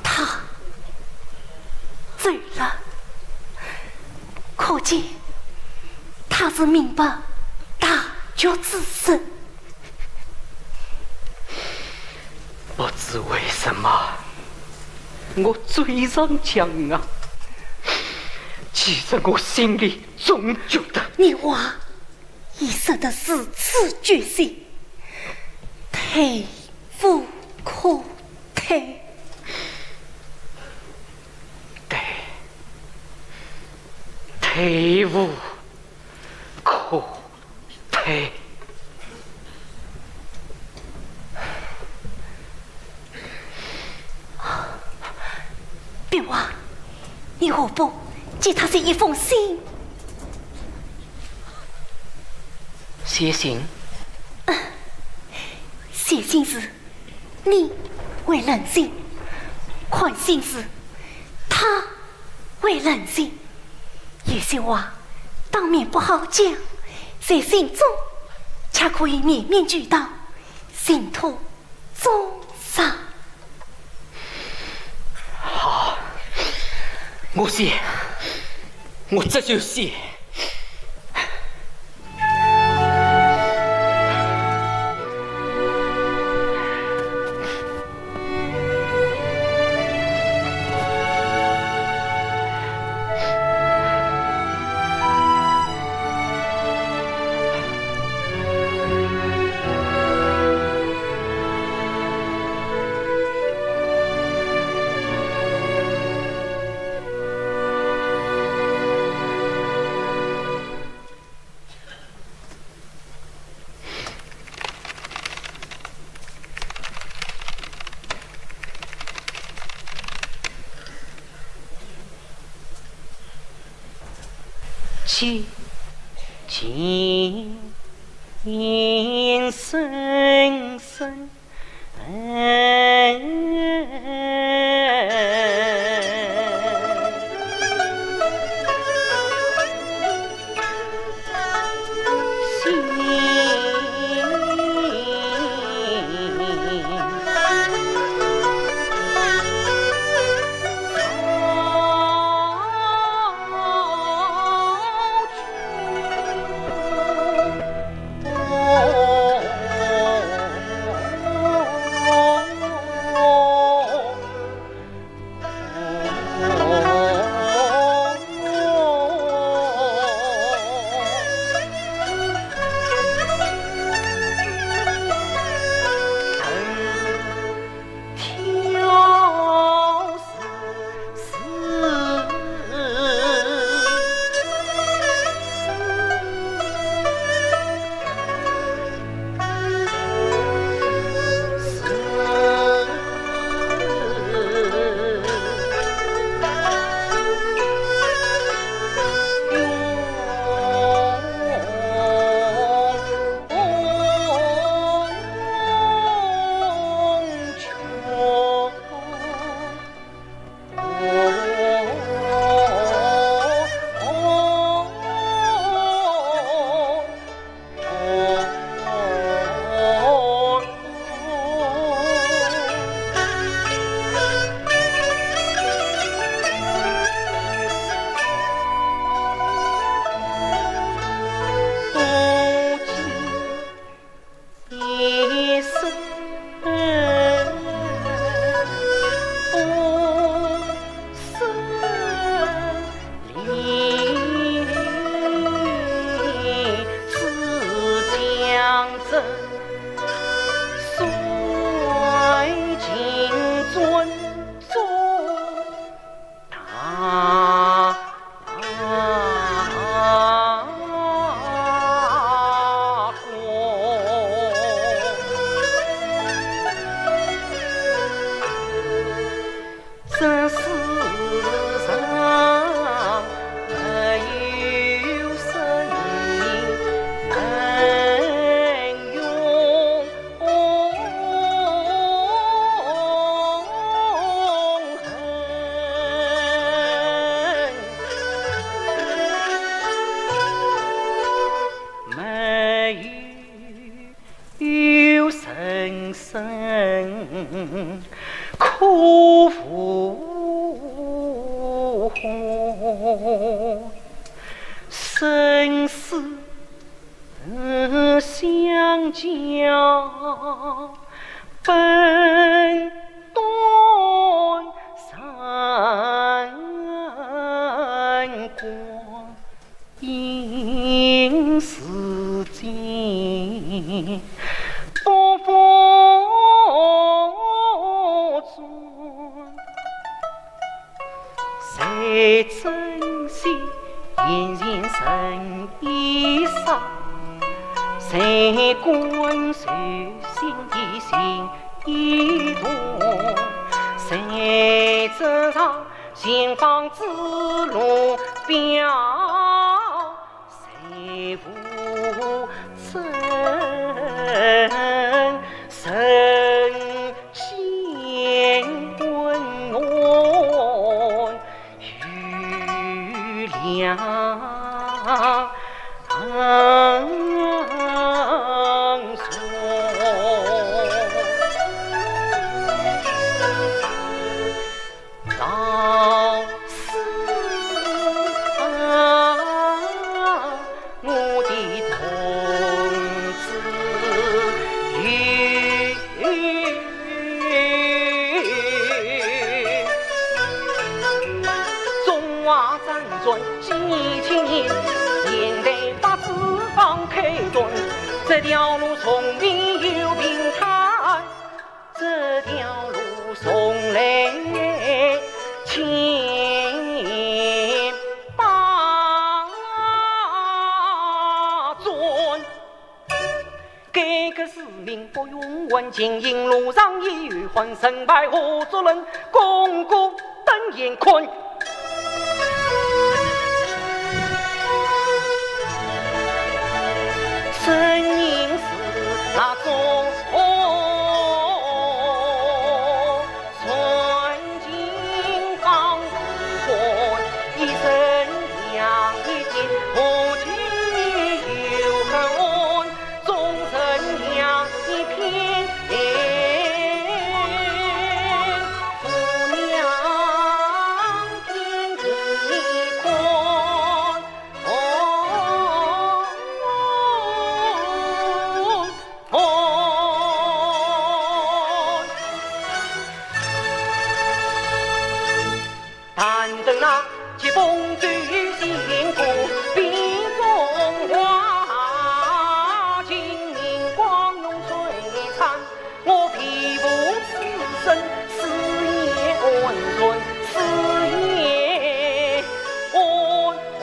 Speaker 5: 他醉了，可见他是明白大局之人。
Speaker 2: 不知为什么，我嘴上讲啊，其实我心里总觉得
Speaker 5: 你娃已识得是此决心，退无可退。
Speaker 2: 对，退无可退。
Speaker 5: 别忘，你何不寄他这一封信？
Speaker 2: 写信？
Speaker 5: 写信时，你为人性；看信时，他为人性。有些话当面不好讲，在信中却可以面面俱到，信托终生。
Speaker 2: 好，我写，我这就写。情情深深，生死相交，本断三观，应世间多福尊，谁珍惜嫣然神衣裳？谁观谁心的心一动？谁知道前方之路标？谁无真神仙温暖与良这条路从没有平坦，这条路送来千百转。改革是民不永稳，经营路上已有换成败何作人，功过等眼坤。身影是那种纯净芳魂，一生养一点不惧有恨，终身养一片姑娘天地宽。疾风追辛苦比中华，金银光荣璀璨，我皮肤此生事业温润，事业温存。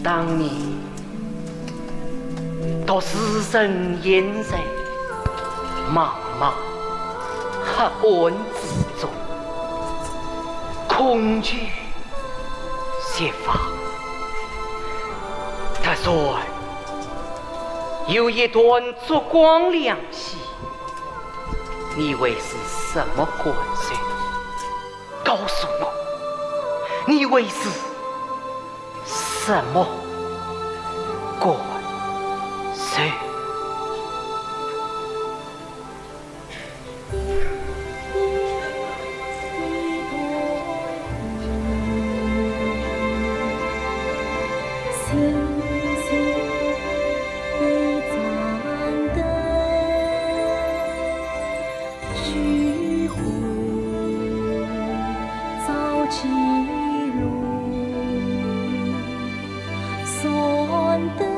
Speaker 2: 当年到死生烟水茫茫黑暗之中，恐惧揭发。他说有一段烛光亮起，你为是什么关系？告诉我，你为是什么关系？
Speaker 5: 记录，算得。